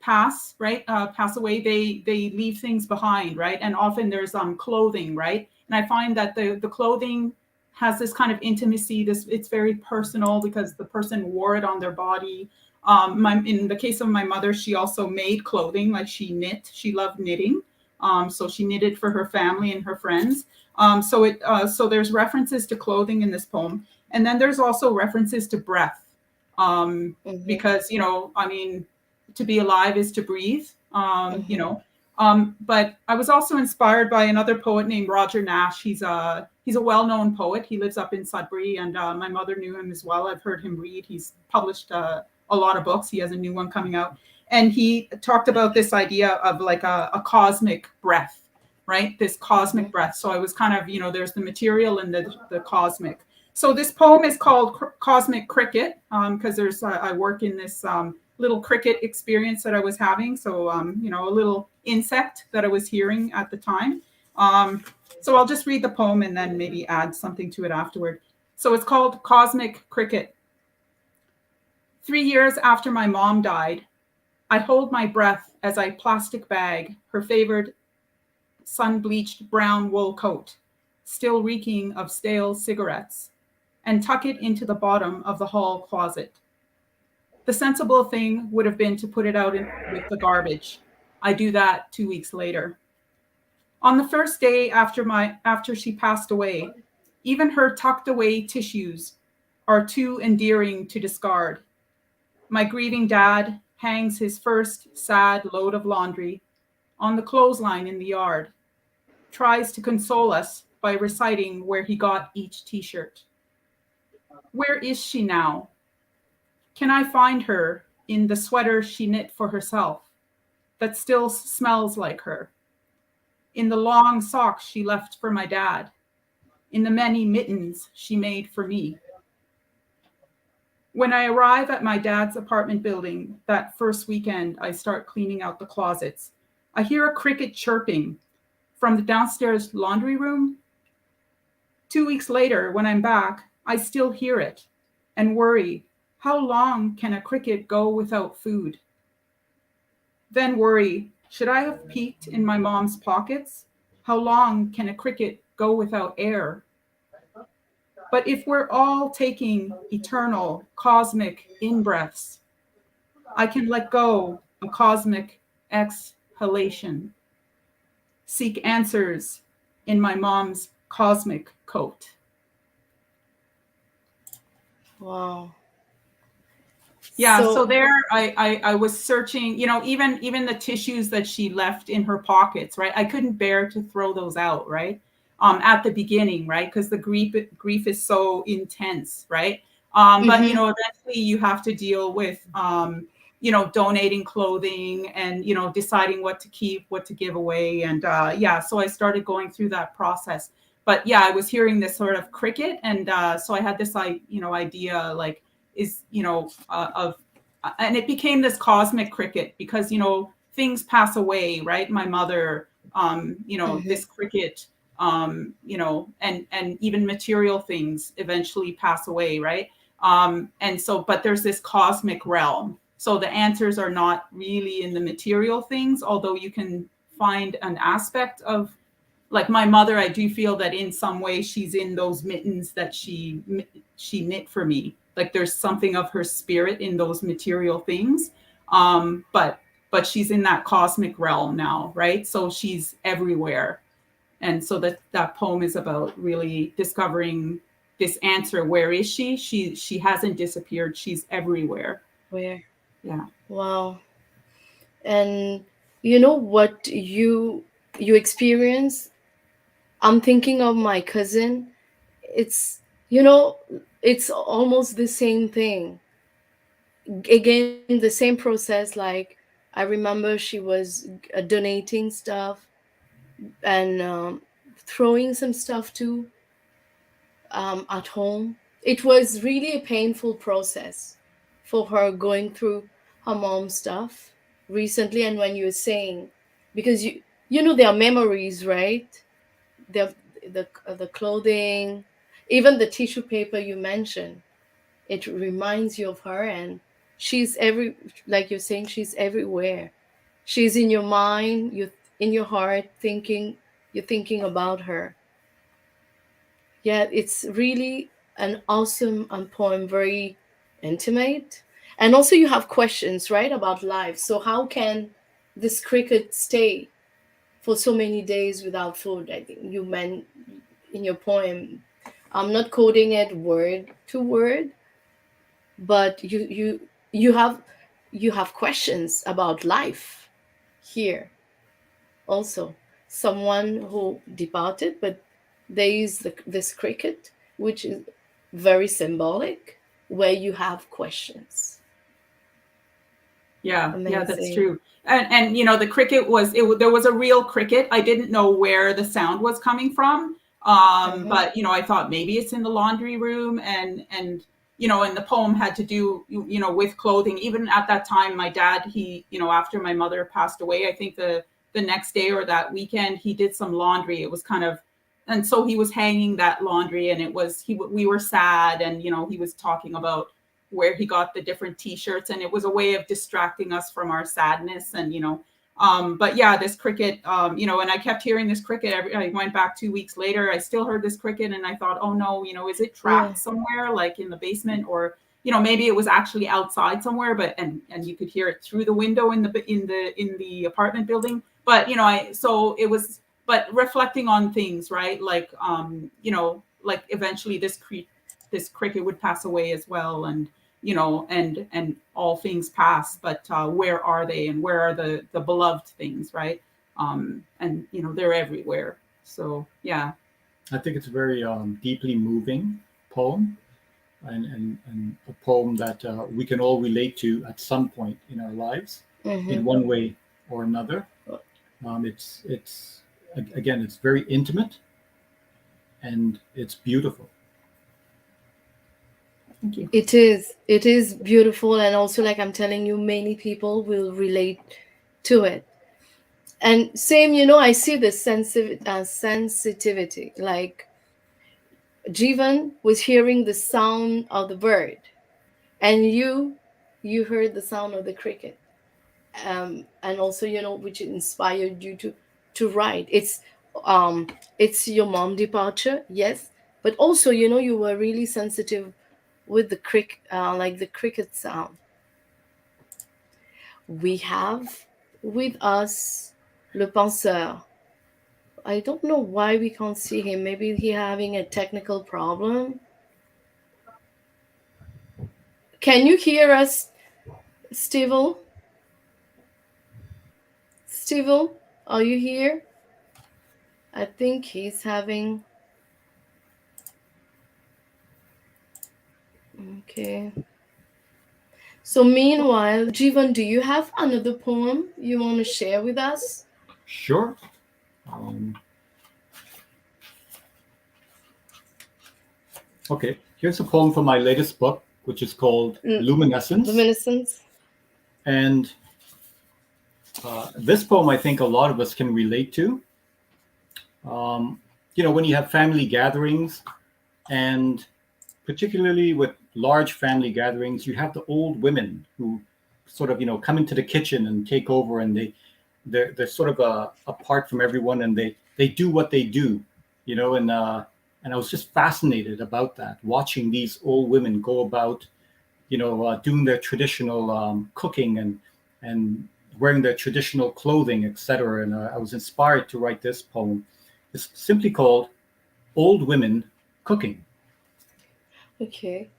pass away, they leave things behind, right? And often there's clothing, right? And I find that the clothing has this kind of intimacy. It's very personal because the person wore it on their body. In the case of my mother, she also made clothing, like she knit. She loved knitting, so she knitted for her family and her friends. So there's references to clothing in this poem, and then there's also references to breath, because I mean, to be alive is to breathe. But I was also inspired by another poet named Roger Nash. He's a well-known poet. He lives up in Sudbury, and my mother knew him as well. I've heard him read. He's published a lot of books. He has a new one coming out. And he talked about this idea of like a cosmic breath, right? This cosmic breath. So I was kind of, there's the material and the cosmic. So this poem is called Cosmic Cricket, because there's I work in this little cricket experience that I was having. So, you know, a little insect that I was hearing at the time. So I'll just read the poem and then maybe add something to it afterward. So it's called Cosmic Cricket. 3 years after my mom died, I hold my breath as I plastic bag her favored sun-bleached brown wool coat, still reeking of stale cigarettes, and tuck it into the bottom of the hall closet. The sensible thing would have been to put it out with the garbage. I do that 2 weeks later. On the first day after she passed away, even her tucked away tissues are too endearing to discard. My grieving dad hangs his first sad load of laundry on the clothesline in the yard, tries to console us by reciting where he got each t-shirt. Where is she now? Can I find her in the sweater she knit for herself that still smells like her? In the long socks she left for my dad? In the many mittens she made for me? When I arrive at my dad's apartment building that first weekend I start cleaning out the closets, I hear a cricket chirping from the downstairs laundry room. 2 weeks later, when I'm back, I still hear it and worry, how long can a cricket go without food? Then worry, should I have peeked in my mom's pockets? How long can a cricket go without air? But if we're all taking eternal cosmic in-breaths, I can let go of cosmic exhalation, seek answers in my mom's cosmic coat. Wow. Yeah, so there I was searching, you know, even the tissues that she left in her pockets, right? I couldn't bear to throw those out, right? At the beginning, right? Because the grief is so intense, right? But you know, eventually you have to deal with you know, donating clothing and, you know, deciding what to keep, what to give away. And yeah, so I started going through that process. But yeah, I was hearing this sort of cricket, and so I had this idea, like, is, you know, and it became this cosmic cricket because, you know, things pass away, right? My mother, you know, this cricket, you know, and even material things eventually pass away, right? And so, but there's this cosmic realm. So the answers are not really in the material things, although you can find an aspect of, like my mother, I do feel that in some way she's in those mittens that she knit for me. Like there's something of her spirit in those material things. But she's in that cosmic realm now, right? So she's everywhere. And so that poem is about really discovering this answer. Where is she? She hasn't disappeared. She's everywhere. Where? Yeah. Wow. And you know what you experience? I'm thinking of my cousin. It's, you know, it's almost the same thing. Again, the same process. Like, I remember she was donating stuff and throwing some stuff too at home. It was really a painful process for her going through her mom's stuff recently. And when you're saying, because you know, there are memories, right? The clothing, even the tissue paper you mentioned, it reminds you of her. And she's like you're saying, she's everywhere. She's in your mind, you in your heart, you're thinking about her. Yeah, it's really an awesome poem, very intimate. And also you have questions, right, about life. So how can this cricket stay for so many days without food? I think you meant in your poem, I'm not quoting it word to word, but you have questions about life here also. Someone who departed, but there is this cricket, which is very symbolic, where you have questions. Yeah, Amazing. yeah, that's true. And you know, the cricket was there was a real cricket. I didn't know where the sound was coming from. But I thought maybe it's in the laundry room, and and the poem had to do with clothing. Even at that time, my dad, he after my mother passed away, I think the next day or that weekend, he did some laundry. It was kind of, and so he was hanging that laundry, and it was we were sad, and he was talking about where he got the different t-shirts, and it was a way of distracting us from our sadness. And but yeah, this cricket, and I kept hearing this cricket. I went back 2 weeks later, I still heard this cricket, and I thought, oh no, is it trapped somewhere, like in the basement, or maybe it was actually outside somewhere, but and you could hear it through the window in the apartment building. But so it was, but reflecting on things, right? Like like eventually this cricket would pass away as well, and and all things pass, but where are they, and where are the beloved things, right? And they're everywhere. So yeah, I think it's a very deeply moving poem, and a poem that we can all relate to at some point in our lives, in one way or another. It's again, it's very intimate, and it's beautiful. Thank you. It is beautiful, and also, like I'm telling you, many people will relate to it. And same, I see the sensitivity. Like Jeevan was hearing the sound of the bird, and you heard the sound of the cricket, and also which inspired you to write. It's your mom departure, yes, but also you were really sensitive with the cricket sound. We have with us Le Penseur. I don't know why we can't see him. Maybe he having a technical problem. Can you hear us, Steve? Steve, are you here? I think he's having... Okay. So meanwhile, Jeevan, do you have another poem you want to share with us? Sure. Okay, here's a poem from my latest book, which is called Luminescence. Luminescence. And this poem, I think a lot of us can relate to. When you have family gatherings, and particularly with large family gatherings, you have the old women who sort of, come into the kitchen and take over, and they're sort of apart from everyone, and they do what they do, and I was just fascinated about that, watching these old women go about, doing their traditional cooking and wearing their traditional clothing, etc. And I was inspired to write this poem. It's simply called Old Women Cooking. Okay.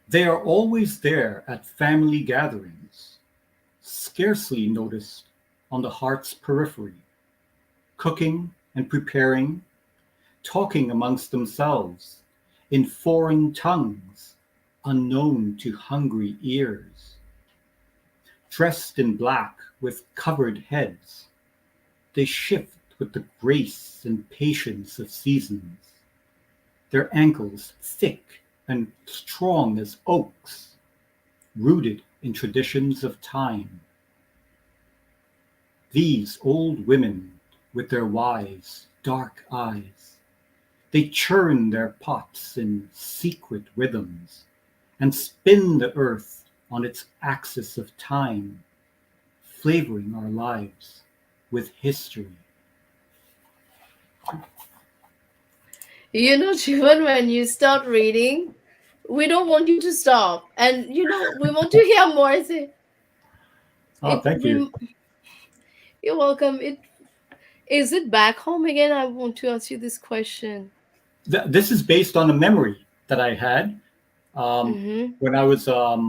They are always there at family gatherings, scarcely noticed on the heart's periphery, cooking and preparing, talking amongst themselves in foreign tongues unknown to hungry ears. Dressed in black with covered heads, they shift with the grace and patience of seasons, their ankles thick and strong as oaks, rooted in traditions of time. These old women with their wise, dark eyes, they churn their pots in secret rhythms and spin the earth on its axis of time, flavoring our lives with history. Jeevan, when you start reading, we don't want you to stop. And, we want to hear more. Thank you. You're welcome. Is it back home again? I want to ask you this question. This is based on a memory that I had when I was a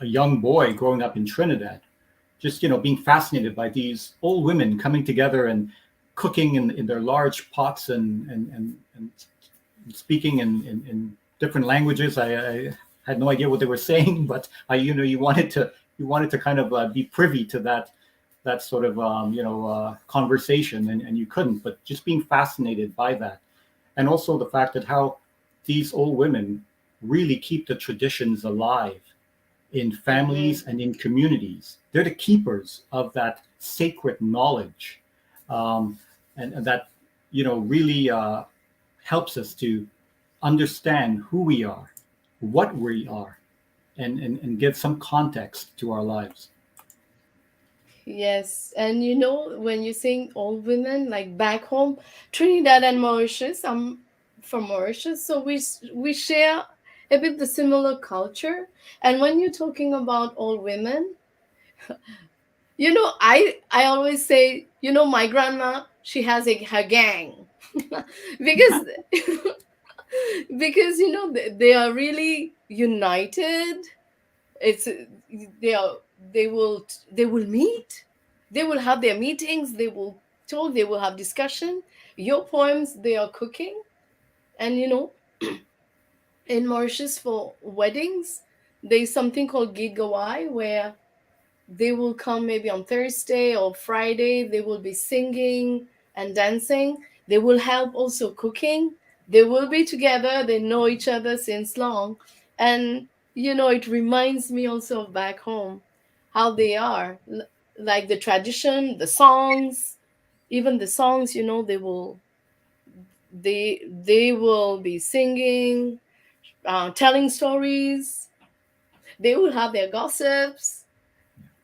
young boy growing up in Trinidad. Just, being fascinated by these old women coming together and cooking in their large pots and speaking in different languages. I had no idea what they were saying, but you wanted to kind of be privy to that that sort of conversation, and you couldn't. But just being fascinated by that, and also the fact that how these old women really keep the traditions alive in families and in communities. They're the keepers of that sacred knowledge, and that really helps us to understand who we are, what we are, and give some context to our lives. Yes, and when you sing old women, like back home, Trinidad and Mauritius, I'm from Mauritius, so we share a bit the similar culture. And when you're talking about old women, I always say, my grandma, she has her gang, because because they are really united. It's they are they will meet, they will have their meetings, they will talk, they will have discussion. Your poems, they are cooking. And in Mauritius, for weddings, there's something called gigawai, where they will come maybe on Thursday or Friday. They will be singing and dancing. They will help also cooking. They will be together. They know each other since long. And, it reminds me also of back home, how they are. Like the tradition, the songs, even the songs, they will be singing, telling stories. They will have their gossips.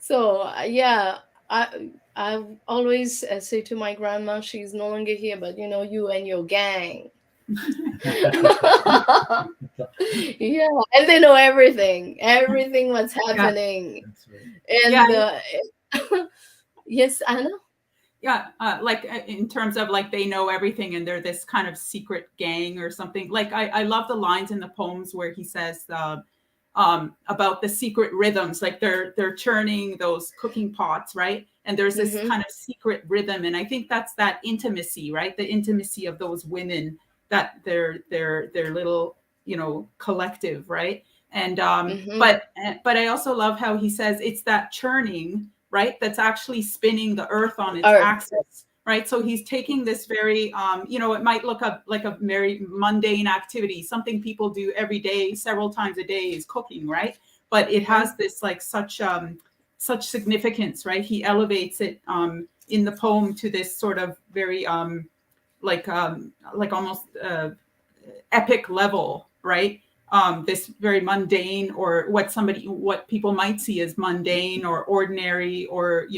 So yeah, I always say to my grandma, she's no longer here, but you and your gang. Yeah, and they know everything what's Yeah. happening. That's right. Yeah. And yes, Anna. Yeah, like in terms of like they know everything and they're this kind of secret gang or something. Like I love the lines in the poems where he says about the secret rhythms, like they're churning those cooking pots, right? And there's this kind of secret rhythm, and I think that's that intimacy, right? The intimacy of those women, that their little collective, right? And but I also love how he says it's that churning, right, that's actually spinning the earth on its axis, right? So he's taking this very it might look like a very mundane activity, something people do every day, several times a day, is cooking, right? But it has this like such significance, right? He elevates it in the poem to this sort of very like almost epic level, right? This very mundane, or what people might see as mundane or ordinary or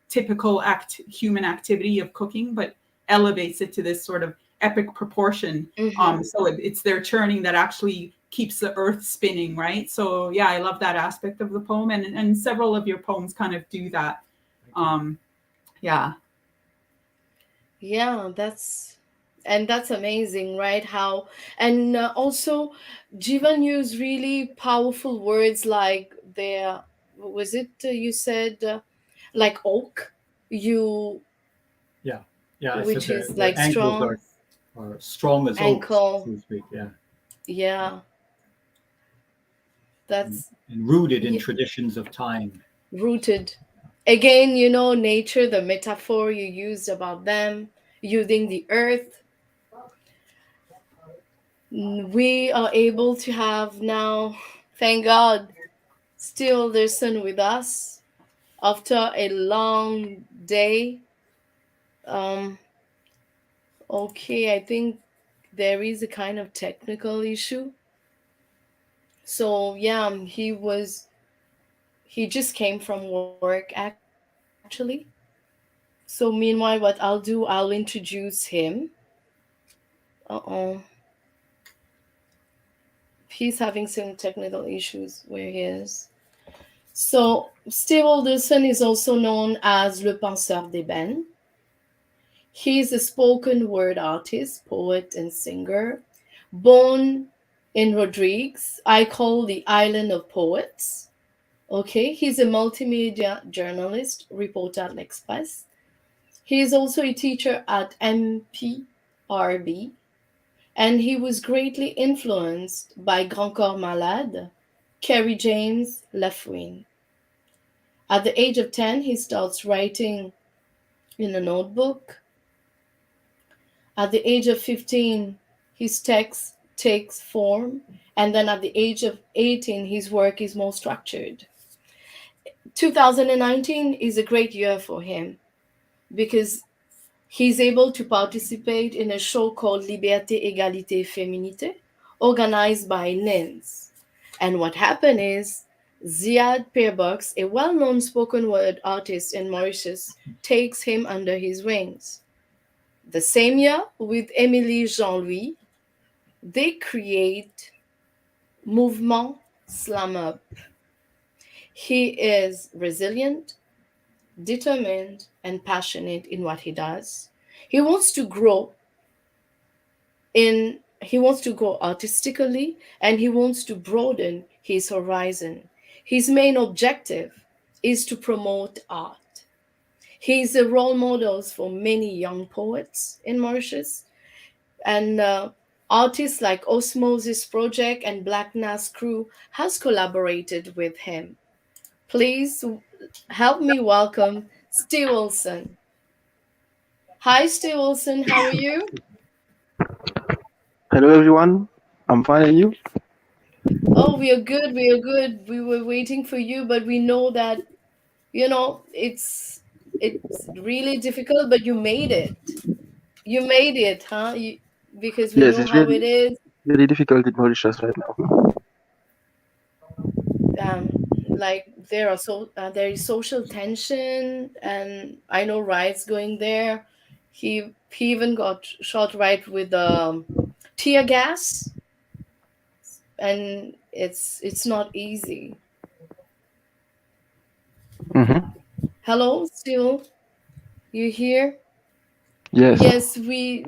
typical human activity of cooking, but elevates it to this sort of epic proportion. So it's their churning that actually keeps the earth spinning, right? So yeah, I love that aspect of the poem, and several of your poems kind of do that. Yeah. Yeah, that's amazing, right? How, and also, Jivan used really powerful words like there, was it you said like oak, you, Yeah, yeah. I said which is their like ankles strong are strong as oaks, ankle. so to speak. Yeah, Yeah, and, that's and rooted in traditions of time. rooted. Again, nature, the metaphor you used about them using the earth. We are able to have now, thank God, Stewelderson with us after a long day. Um, okay, I think there is a kind of technical issue. So yeah, he just came from work actually. So meanwhile, what I'll introduce him. Uh-oh. He's having some technical issues where he is. So Stewelderson is also known as Le Penseur d'Ébène. He is a spoken word artist, poet, and singer. Born in Rodrigues, I call the island of poets. Okay, he's a multimedia journalist, reporter at L'Express. He is also a teacher at MPRB, and he was greatly influenced by Grand Corps Malade, Kerry James, La Fouine. At the age of 10, he starts writing in a notebook. At the age of 15, his text takes form. And then at the age of 18, his work is more structured. 2019 is a great year for him because he's able to participate in a show called Liberté, Égalité, Féminité, organized by Lens. And what happened is Ziad Peerbox, a well-known spoken word artist in Mauritius, takes him under his wings. The same year, with Émilie Jean-Louis, they create Mouvement Slam Up. He is resilient, determined, and passionate in what he does. He wants to grow artistically, and he wants to broaden his horizon. His main objective is to promote art. He is a role model for many young poets in Mauritius, and artists like Osmosis Project and Black Nas Crew has collaborated with him. Please help me welcome Stewelderson. Hi, Stewelderson. How are you? Hello everyone, I'm fine and you? Oh, we are good. We are good. We were waiting for you, but we know that it's really difficult. But you made it. You made it, huh? Because we Yes, know it's how it is. really difficult in Mauritius right now. Like there is social tension, and I know riots going there. He even got shot right with tear gas, and it's not easy. Mm-hmm. Hello, still you here? Yes, Yes,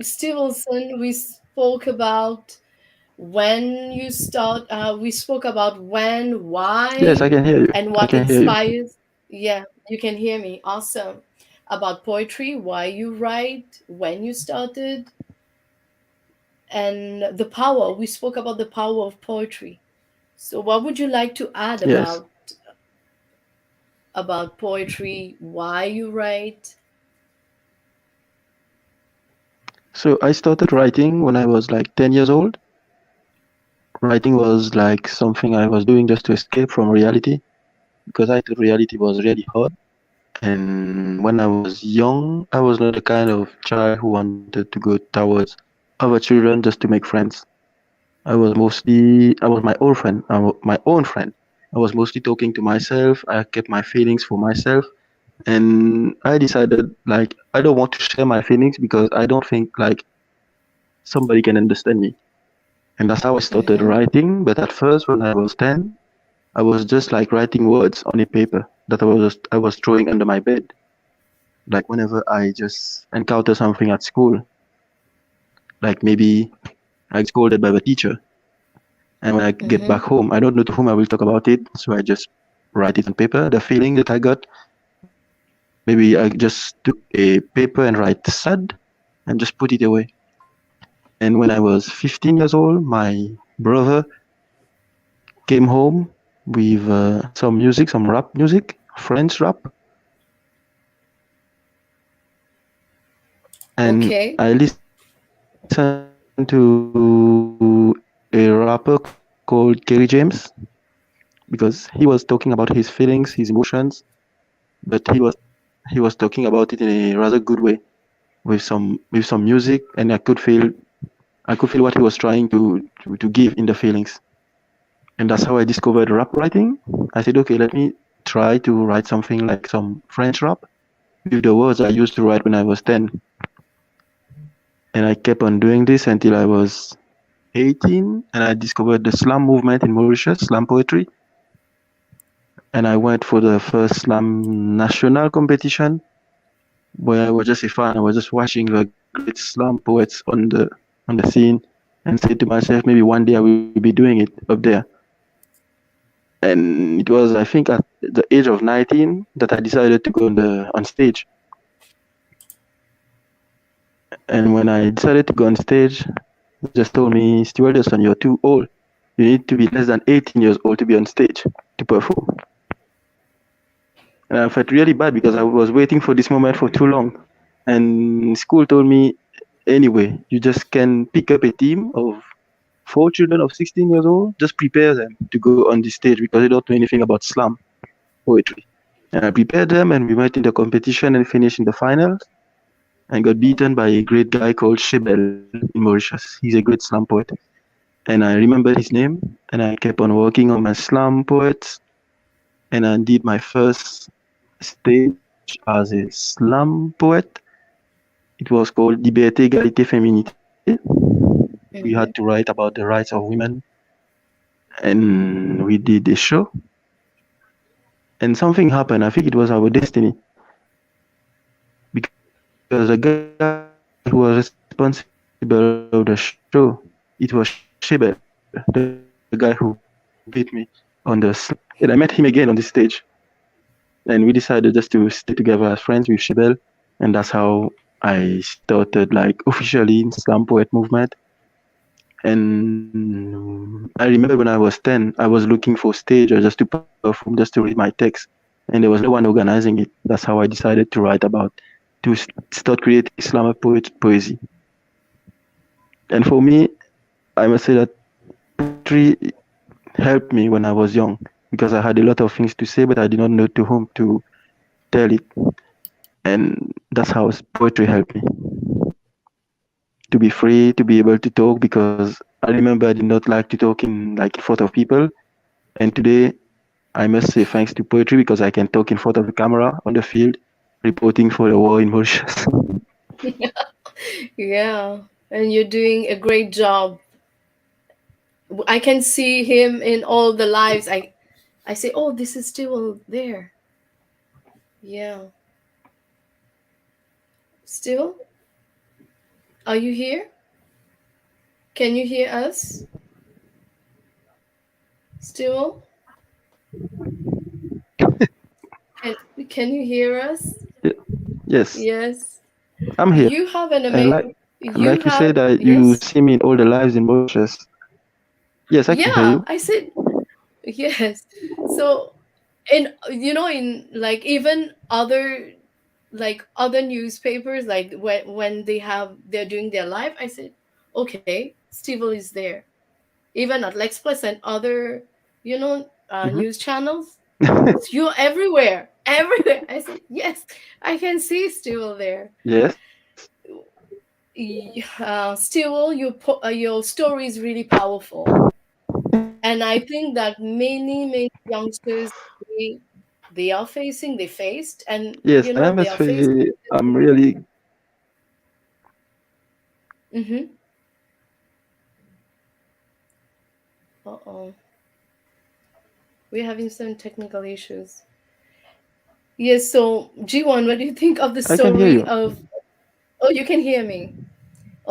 Stevenson, we spoke about when you start. We spoke about when, yes, why, I can hear you. and I what can hear you. inspires. Yeah, you can hear me. Awesome. About poetry, why you write, when you started, and the power. We spoke about the power of poetry. So, what would you like to add Yes. about poetry, why you write? So I started writing when I was like 10 years old. Writing was like something I was doing just to escape from reality because I thought reality was really hard. And when I was young, I was not the kind of child who wanted to go towards other children just to make friends. I was my own friend. My own friend. I was mostly talking to myself. I kept my feelings for myself. And I decided like I don't want to share my feelings because I don't think like somebody can understand me. And that's how I started writing. But at first, when I was 10, I was just like writing words on a paper that I was throwing under my bed. Like whenever I just encounter something at school, like maybe I get scolded by the teacher, and when I get back home, I don't know to whom I will talk about it, so I just write it on paper. The feeling that I got, maybe I just took a paper and write sad, and just put it away. And when I was 15 years old, my brother came home with some music, some rap music, French rap. And Okay. I listened to a rapper called Kerry James because he was talking about his feelings, his emotions, but he was talking about it in a rather good way with some music, and I could feel what he was trying to give in the feelings. And that's how I discovered rap writing. I said, okay, let me try to write something like some French rap with the words I used to write when I was 10. And I kept on doing this until I was 18, and I discovered the slam movement in Mauritius, slam poetry. And I went for the first slam national competition, where I was just a fan. I was just watching the great slam poets on the scene, and said to myself, maybe one day I will be doing it up there. And it was, I think, at the age of 19 that I decided to go on stage. And when I decided to go on stage, they just told me, Stewelderson, you're too old. You need to be less than 18 years old to be on stage to perform. And I felt really bad because I was waiting for this moment for too long. And school told me, anyway, you just can pick up a team of 4 children of 16 years old, just prepare them to go on the stage because they don't know anything about slam poetry. And I prepared them, and we went in the competition and finished in the finals and got beaten by a great guy called Shebel in Mauritius. He's a great slam poet. And I remembered his name, and I kept on working on my slam poets. And I did my first stage as a slam poet. It was called Liberté, Égalité, Féminité. We had to write about the rights of women. And we did a show. And something happened. I think it was our destiny. Because the guy who was responsible of the show, it was Shebel, the guy who beat me on the slam. And I met him again on the stage. And we decided just to stay together as friends with Shebel. And that's how I started like officially in slam poet movement. And I remember when I was 10, I was looking for stage or just to perform, just to read my text. And there was no one organizing it. That's how I decided to write about, to start creating Islamic poetry. And for me, I must say that poetry helped me when I was young because I had a lot of things to say, but I did not know to whom to tell it. And that's how poetry helped me. To be free, to be able to talk, because I remember I did not like to talk in front of people. And today, I must say thanks to poetry because I can talk in front of the camera on the field, reporting for the war in Mauritius. Yeah, and you're doing a great job. I can see him in all the lives. I say, oh, this is still there. Yeah. Still? Are you here? Can you hear us? Still? Can you hear us? Yes. Yes. I'm here. You have an And amazing. you said that you see me in all the lives in Mauritius. Yes, I can hear you. I said yes. So, in even other newspapers, like when they're doing their live, I said, okay, Steve is there. Even at L'Express and other news channels, you're everywhere. I said, yes, I can see Steve there. Yes. Still, your story is really powerful, and I think that many youngsters they faced, and yes, I they must are facing. say I'm really. Mm-hmm. Uh-oh, we're having some technical issues. Yes, so Jivan, what do you think of the I can hear story you. of? Oh, you can hear me.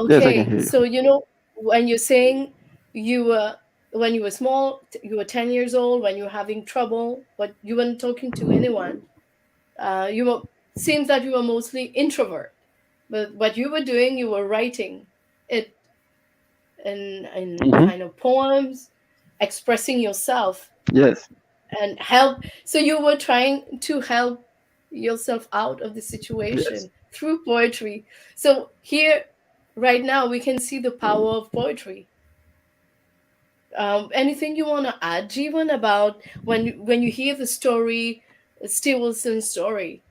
Yes, I can Okay, hear you. so when you're saying you were when you were small, you were 10 years old, when you were having trouble, but you weren't talking to anyone. Seems that you were mostly introvert, but what you were doing, you were writing it in kind of poems, expressing yourself Yes. and help. So you were trying to help yourself out of the Yes. situation through poetry. So here, right now, we can see the power of poetry. Anything you want to add, Jeevan, about when you hear the story, Stewelson's story?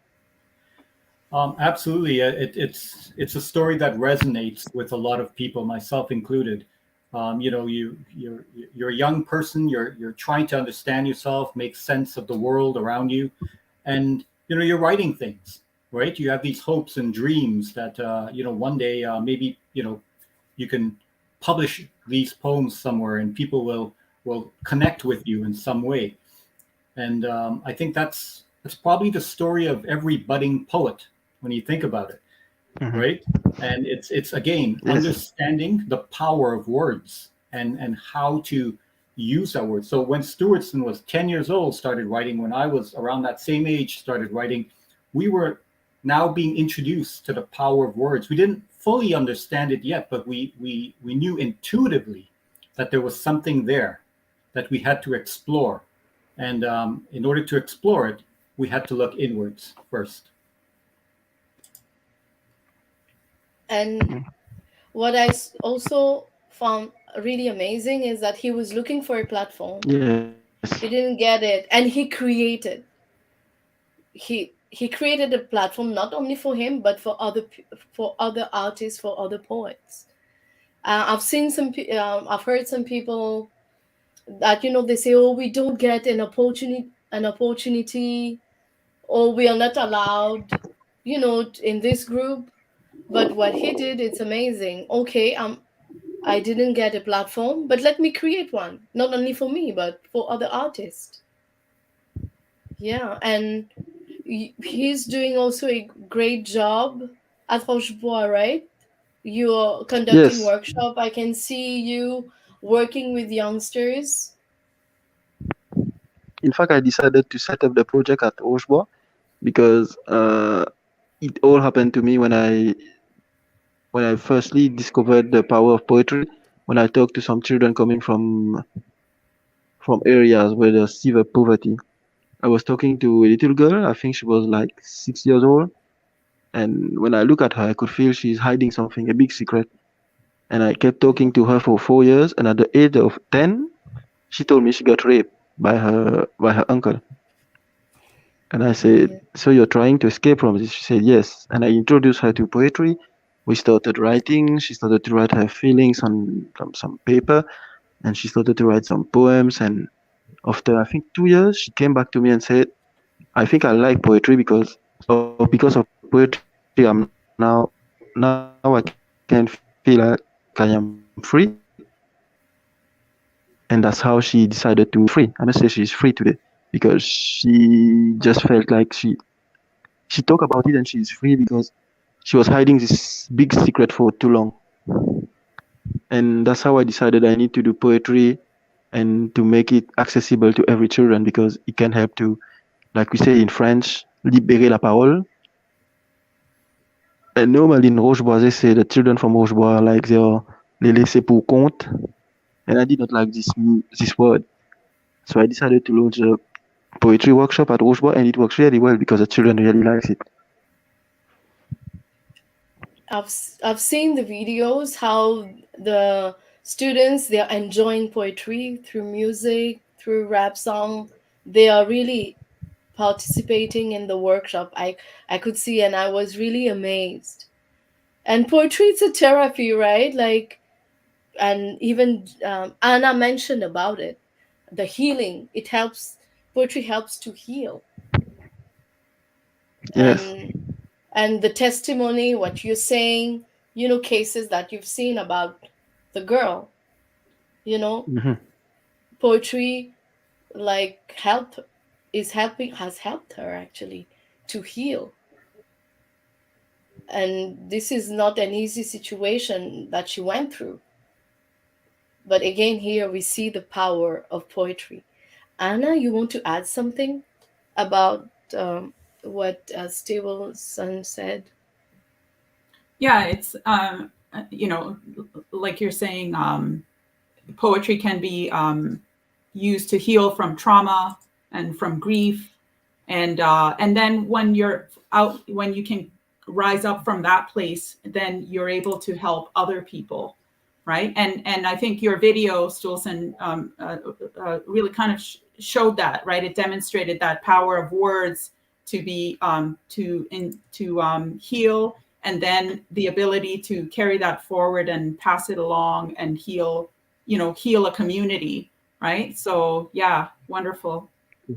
Absolutely, it's a story that resonates with a lot of people, myself included. You're a young person. You're trying to understand yourself, make sense of the world around you, and you're writing things, right? You have these hopes and dreams that one day maybe you can publish these poems somewhere, and people will connect with you in some way. And I think that's probably the story of every budding poet when you think about it, right? And it's again Yes. understanding the power of words and how to use that word. So when Stewelderson was 10 years old, started writing. When I was around that same age, started writing. We were now being introduced to the power of words. We didn't fully understand it yet, but we knew intuitively that there was something there that we had to explore. And in order to explore it, we had to look inwards first. And what also found really amazing is that he was looking for a platform. Yes. He didn't get it, and he created a platform not only for him but for for other artists, for other poets. I've heard some people that they say, oh, we don't get an opportunity, or we are not allowed, in this group. But what he did, it's amazing. Okay, I didn't get a platform, but let me create one, not only for me but for other artists. Yeah, and he's doing also a great job at Rochebois, right? You're conducting Yes. workshop. I can see you working with youngsters. In fact, I decided to set up the project at Rochebois because it all happened to me when I firstly discovered the power of poetry. When I talked to some children coming from areas where there's severe poverty, I was talking to a little girl. I think she was like 6 years old, and when I look at her, I could feel she's hiding something, a big secret. And I kept talking to her for 4 years. And at the age of 10, she told me she got raped by her uncle. And I said, Yeah. "So you're trying to escape from this?" She said, "Yes." And I introduced her to poetry. We started writing. She started to write her feelings on some paper, and she started to write some poems. And after I think 2 years, she came back to me and said, "I think I like poetry because of poetry. Now I can feel like I am free." And that's how she decided to move to free. I must say she's free today because she just felt like she talked about it and she's free because she was hiding this big secret for too long. And that's how I decided I need to do poetry and to make it accessible to every children because it can help to, like we say in French, libérer la parole. And normally in Rochebois, they say the children from Rochebois are like they're les laissés pour compte. And I did not like this word. So I decided to launch a poetry workshop at Rochebois, and it works really well because the children really likes it. I've seen the videos how the students, they are enjoying poetry through music, through rap song. They are really participating in the workshop. I could see, and I was really amazed. And poetry, it's a therapy, right? Like, and even Anna mentioned about it, the healing. It helps. Poetry helps to heal. Yes. And the testimony, what you're saying, cases that you've seen about the girl, you know Hmm. poetry, like, has helped her actually to heal. And this is not an easy situation that she went through, but again, here we see the power of poetry. Anna, you want to add something about what Stewelderson said? Yeah, it's like you're saying, poetry can be used to heal from trauma and from grief, and then when you're out, when you can rise up from that place, then you're able to help other people, right? And I think your video, Stewelson, really kind of showed that, right? It demonstrated that power of words to be to heal, and then the ability to carry that forward and pass it along and heal a community, right? So yeah, wonderful.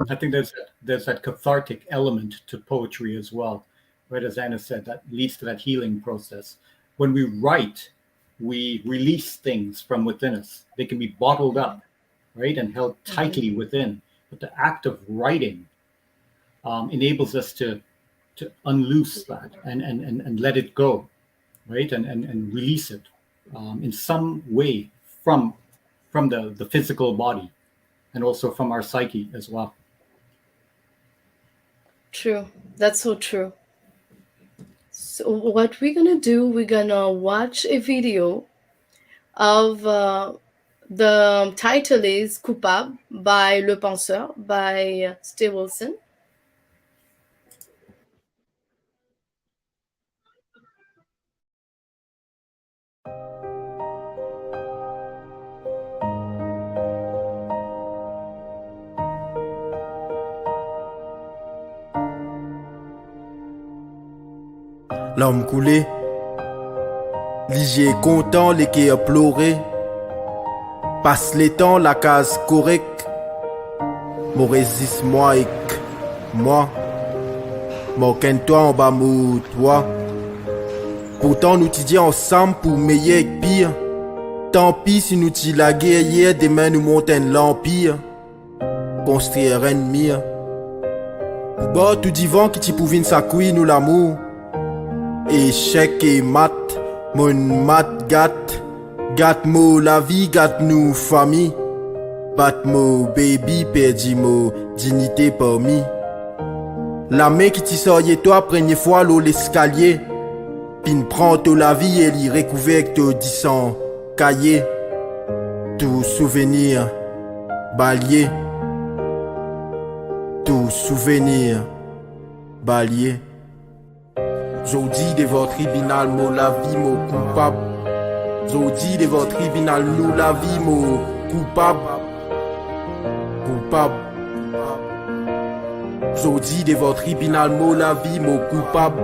I think there's that cathartic element to poetry as well, right? As Anna said, that leads to that healing process. When we write, we release things from within us. They can be bottled up, right, and held tightly within. But the act of writing enables us to unloose that and let it go, right, and release it in some way from the physical body and also from our psyche as well. True. That's so true. So what we're gonna do, we're gonna watch a video of the title is Coupable by Le Penseur by Stewelderson. L'homme coulé, l'IG content, les qui a pleuré. Passe les temps, la case correcte. Mo résiste moi et moi. Mo ken toi en bas mou toi. Pourtant nous t'y ensemble pour meilleur et pire. Tant pis si nous t'y la guerre hier, demain nous montons l'empire. Construire ennemi. Bah tout divan qui t'y pouvine sa couille nous l'amour. Échec et mat, mon mat gâte mo la vie, gâte nous famille. Bat mo baby, perdi mo dignité parmi. La main qui t'y sortait toi, première fois l'eau l'escalier. Pin prend tout la vie et l'y recouvert de 10 cahier. Tout souvenir, balier. Tout souvenir, balier. Jodi devant tribunal, mo la vie, mo coupable. Jodi devant tribunal, nous la vie, mo coupable. Coupable. Jodi devant tribunal, mo la vie, mo coupable.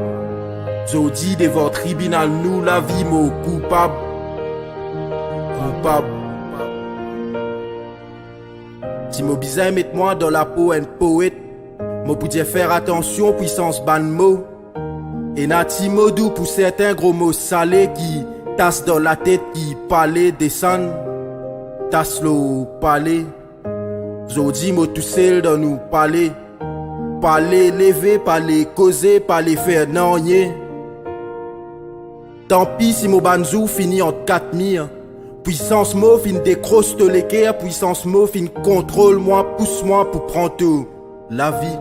Jodi devant tribunal, nous la vie, mo coupable. Coupable. Si mo bizarre mettre moi dans la peau un poète, mo pouvait faire attention, puissance ban mot. Et nati modou pour certains gros mots salés qui tassent dans la tête, qui palais descendent, tasse l'eau palais. Jodi mo tout seul dans nous palais, palais lever, palais causer, palais faire nanyer. Tant pis si mo banzou finit en 4 mire. Puissance mo fin décroche de l'équerre, puissance mo fin contrôle moi, pousse moi pour prendre tout la vie.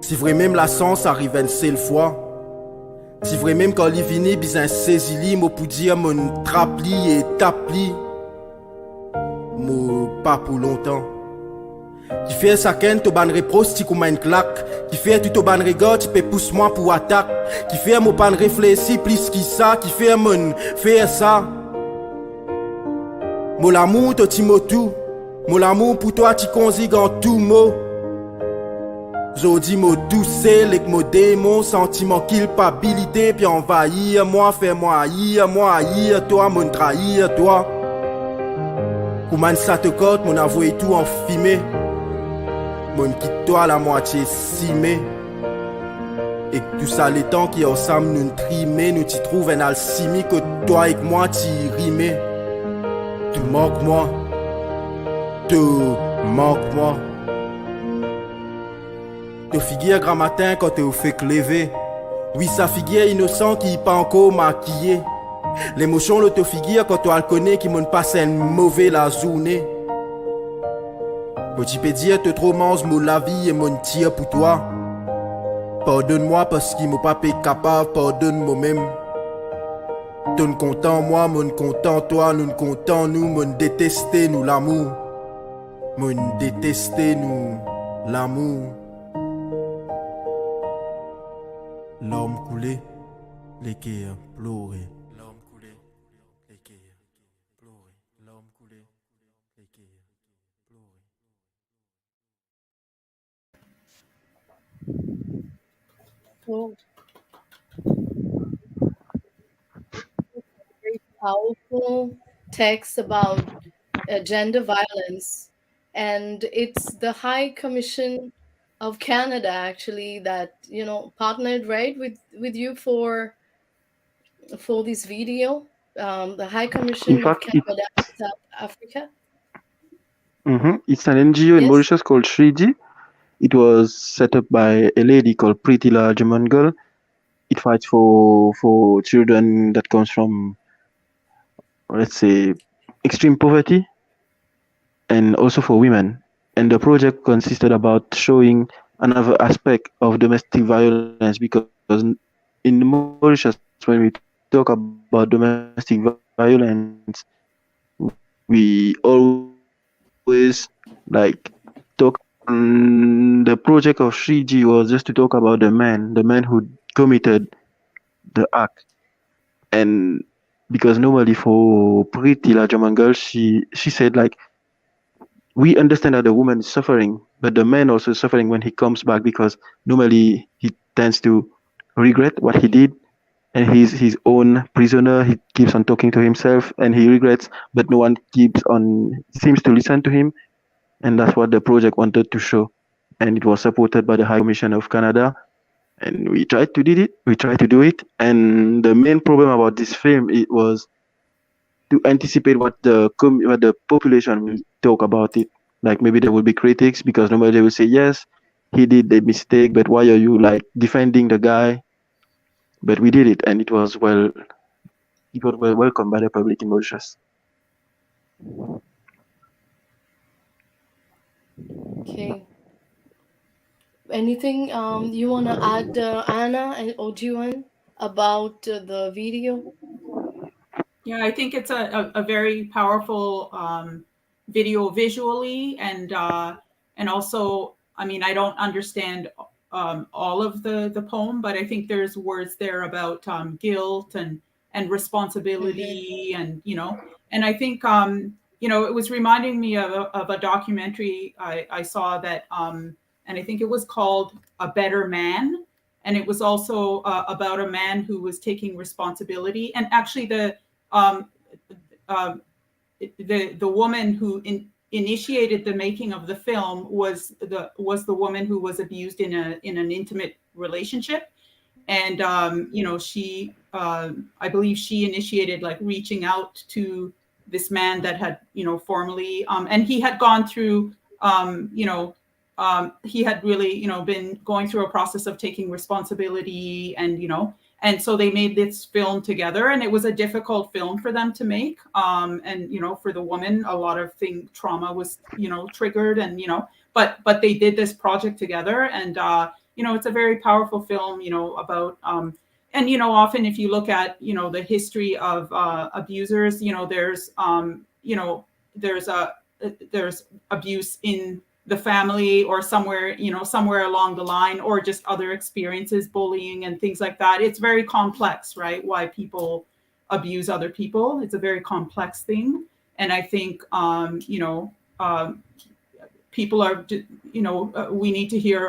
Si vrai même la sens arrive une seule fois. Si vrai même quand il vini bizin saisili, mo pour dire mon trapli et tapli. Mo pas pour longtemps. Qui fait ça ken to ban reproche ti comme une claque. Qui fait tout au ban regard tu peux pousse moi pour attaque. Qui fait mo pan réfléchir plus qui ça. Qui fait mon faire ça. Mo l'amour to ti mo tout. Mo l'amour pour toi ti consigue en tout mot. Jodi mo douce, les mo démon, sentiment culpabilité, puis envahir moi, fais-moi haïr, toi, mon trahir, toi. Comment ça te cote, mon avoué tout en fumée. Mon quitte toi la moitié cimée. Et que tout ça, les temps qui ensemble nous trimés, nous t'y trouve un alchimie que toi et moi t'y rimé. Tu manques moi. Tu manques moi. Te figure grand matin quand te fait lever. Oui, sa figure innocent qui pas encore maquillé. L'émotion le te figure quand toi le connais qui m'en passe un mauvais la journée. Tu peux dire te trop mange mon la vie et mon tir pour toi. Pardonne-moi parce qu'il m'a pas capable, pardonne-moi même. Ton content moi, mon content toi, nous content nous, mon détesté nous l'amour. Mon détesté nous l'amour. L'homme coulé, l'équerre pleuré. L'homme coulé, l'équerre pleuré. L'homme coulé, l'équerre pleuré. So very powerful text about gender violence, and it's the High Commission of Canada actually that partnered right with you for this video. The High In Commission of fact, Canada South Africa. it's an NGO in Yes. Mauritius called 3G. It was set up by a lady called Pretty La German Girl. It fights for children that comes from, let's say, extreme poverty, and also for women. And the project consisted about showing another aspect of domestic violence, because in Mauritius, when we talk about domestic violence, we always like talk. The project of 3G was just to talk about the man who committed the act. And because normally for Pretty, la German girl, she said like, we understand that the woman is suffering, but the man also is suffering when he comes back, because normally he tends to regret what he did, and he's his own prisoner. He keeps on talking to himself and he regrets, but no one seems to listen to him. And that's what the project wanted to show. And it was supported by the High Commission of Canada. And we tried to do it. And the main problem about this film, it was to anticipate what the population will talk about it. Like maybe there will be critics, because normally they will say, yes, he did the mistake, but why are you like defending the guy? But we did it, and it got well welcomed by the public in Mauritius. Okay. Anything you want to add, Anna or Jivan, about the video? Yeah, I think it's a very powerful video visually, and also, I mean, I don't understand all of the poem, but I think there's words there about guilt and responsibility, and and I think it was reminding me of a documentary I saw that, and I think it was called A Better Man, and it was also about a man who was taking responsibility, and actually um, the woman who initiated the making of the film was the woman who was abused in an intimate relationship, and she I believe she initiated like reaching out to this man that had formerly and he had gone through he had really been going through a process of taking responsibility, and so they made this film together, and it was a difficult film for them to make. And for the woman, a lot of trauma was triggered, and but they did this project together, and it's a very powerful film, about and often if you look at the history of abusers, there's abuse in the family or somewhere along the line, or just other experiences, bullying and things like that. It's very complex, right? Why people abuse other people. It's a very complex thing. And I think, people are, we need to hear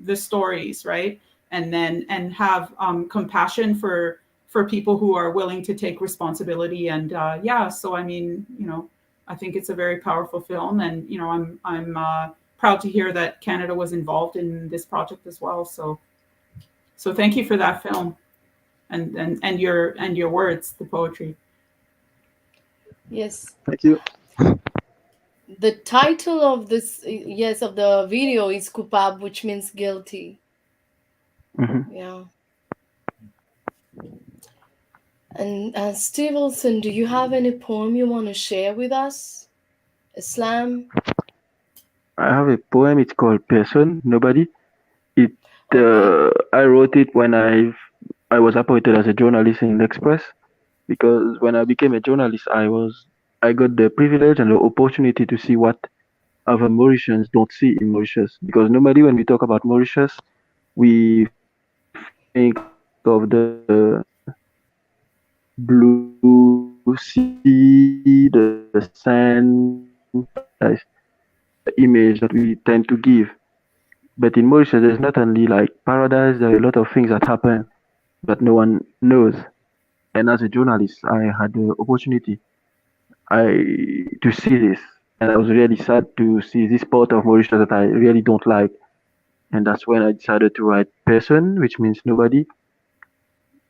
the stories, right? And have compassion for people who are willing to take responsibility. And so I mean, I think it's a very powerful film, and I'm proud to hear that Canada was involved in this project as well. So thank you for that film, and your words, the poetry. Yes. Thank you. The title of of the video is Coupable, which means guilty. Mm-hmm. Yeah. And Stewelderson, do you have any poem you want to share with us? Islam? I have a poem. It's called Person, Nobody. Okay. I wrote it when I was appointed as a journalist in Express, because when I became a journalist, I got the privilege and the opportunity to see what other Mauritians don't see in Mauritius. Because normally when we talk about Mauritius, we think of the blue sea, the sand, the image that we tend to give. But in Mauritius, there's not only like paradise, there are a lot of things that happen that no one knows. And as a journalist, I had the opportunity to see this. And I was really sad to see this part of Mauritius that I really don't like. And that's when I decided to write Person, which means nobody.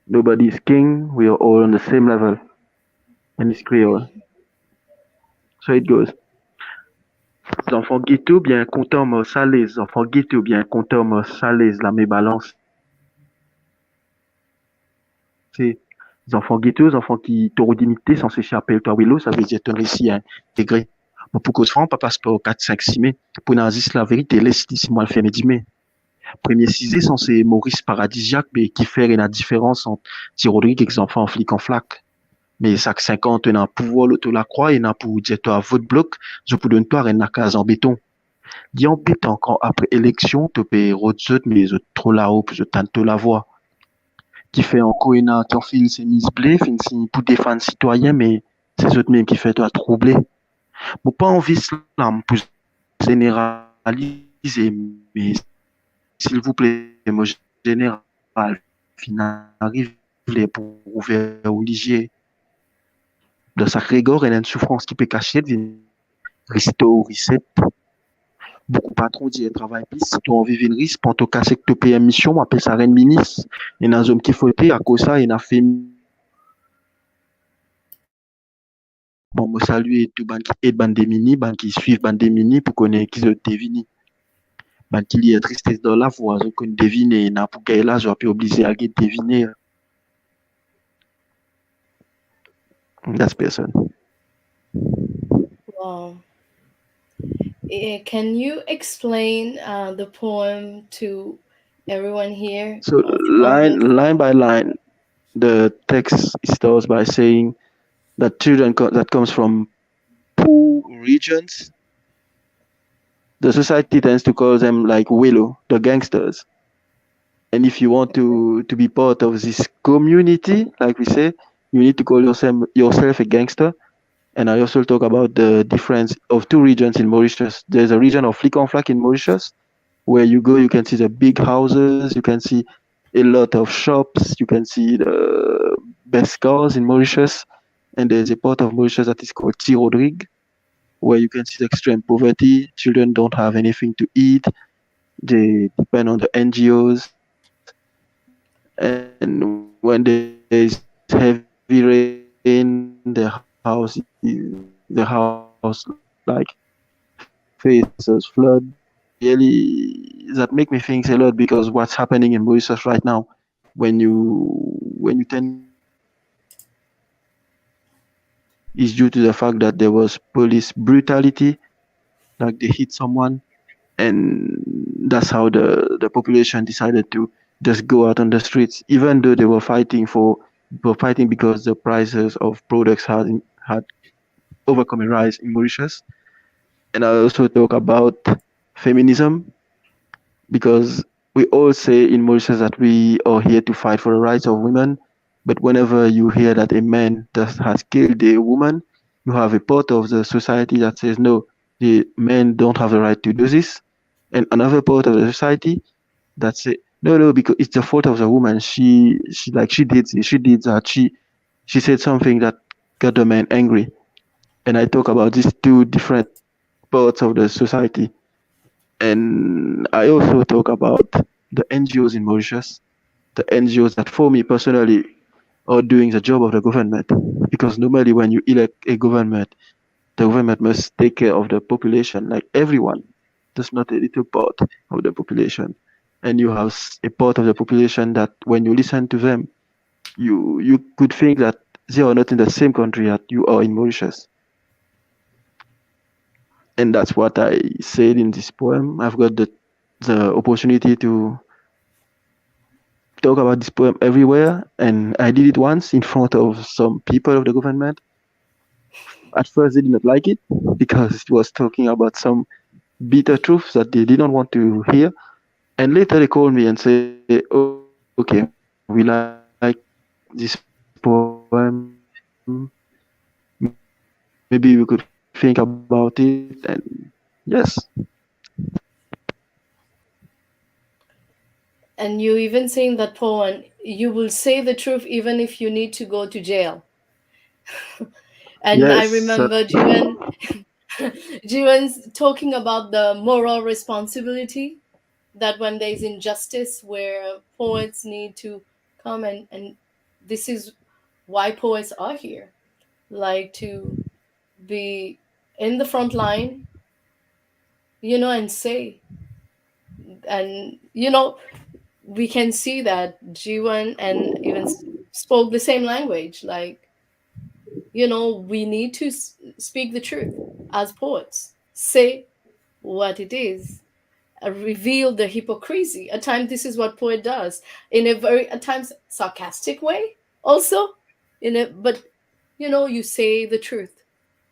Nobody is king. We are all on the same level. And it's Creole. So it goes. Les enfants ghetto bien contents me salés, les enfants ghetto bien contents me salés, la mes balance. C'est les enfants ghetto, les enfants qui t'auront dignité sans s'échapper le toi willow, ça veut dire un récit intégré. Bon, pour cause franc, pas passeport 4, 5, 6 mai. Pour nazis la vérité, laisse ici moi le fait médimé. Premier cisé sans ces Maurice paradisiaque, mais qui fait la différence entre Rodrigue et les enfants en flic en flac. Mais sac 50, on a pouvoir l'auto la croix, et on a pour dire toi votre bloc, je peux donner toi une case en béton. Dis en béton quand après élection, tu peux rotzot, mais je trop là-haut, je tente la voix. qui fait en Koina, qui en file ses mises blé, fin si pour défendre citoyen, mais c'est eux mêmes qui fait toi troubler. Bon, pas envie cela pour généraliser, mais s'il vous plaît, moi général, fin arrive les pour ouvrir au ligier de sacré gore et une souffrance qui peut cacher, vient restaurer beaucoup patron dit travail plus si tu en vivre une risque pour te casser que tu payes une mission on appelle ça reine ministre et dans homme qui faut à cause ça il a fait bon moi saluer tout ban qui aide ban des mini ban qui suivent ban des mini pour connaître qui se devine ban qui lie tristesse dans la voix on connaît deviner n'a pour gagner là je vais obligé à deviner that's person. Wow. Can you explain the poem to everyone here? So line by line the text starts by saying that children that comes from poor regions the society tends to call them like willow the gangsters and if you want to be part of this community like we say you need to call yourself a gangster and I also talk about the difference of two regions in Mauritius. There's a region of Flic-en-Flac in Mauritius where you go you can see the big houses you can see a lot of shops you can see the best cars in Mauritius and there's a part of Mauritius that is called Rodrigue where you can see the extreme poverty children don't have anything to eat they depend on the NGOs and when there is heavy rain the house like faces flood really that make me think a lot because what's happening in Mauritius right now when you tend is due to the fact that there was police brutality like they hit someone and that's how the population decided to just go out on the streets even though they were fighting because the prices of products had overcome a rise in Mauritius and I also talk about feminism because we all say in Mauritius that we are here to fight for the rights of women but whenever you hear that a man just has killed a woman you have a part of the society that says no the men don't have the right to do this and another part of the society that say no because it's the fault of the woman she did that she said something that got the man angry and I talk about these two different parts of the society and I also talk about the NGOs in Mauritius the NGOs that for me personally are doing the job of the government because normally when you elect a government the government must take care of the population like everyone just not a little part of the population and you have a part of the population that when you listen to them you could think that they are not in the same country that you are in Mauritius and that's what I said in this poem I've got the opportunity to talk about this poem everywhere and I did it once in front of some people of the government at first they did not like it because it was talking about some bitter truths that they didn't want to hear. And later they called me and say, okay, we like this poem. Maybe we could think about it. And yes, And you even say in that poem, you will say the truth even if you need to go to jail. And I yes, remember Jivan's talking about the moral responsibility that when there is injustice where poets need to come and this is why poets are here, like to be in the front line, and say, and we can see that Jivan and even spoke the same language. Like, we need to speak the truth as poets. Say what it is. Reveal the hypocrisy. At times, this is what poet does in a very, at times, sarcastic way. Also, but you say the truth.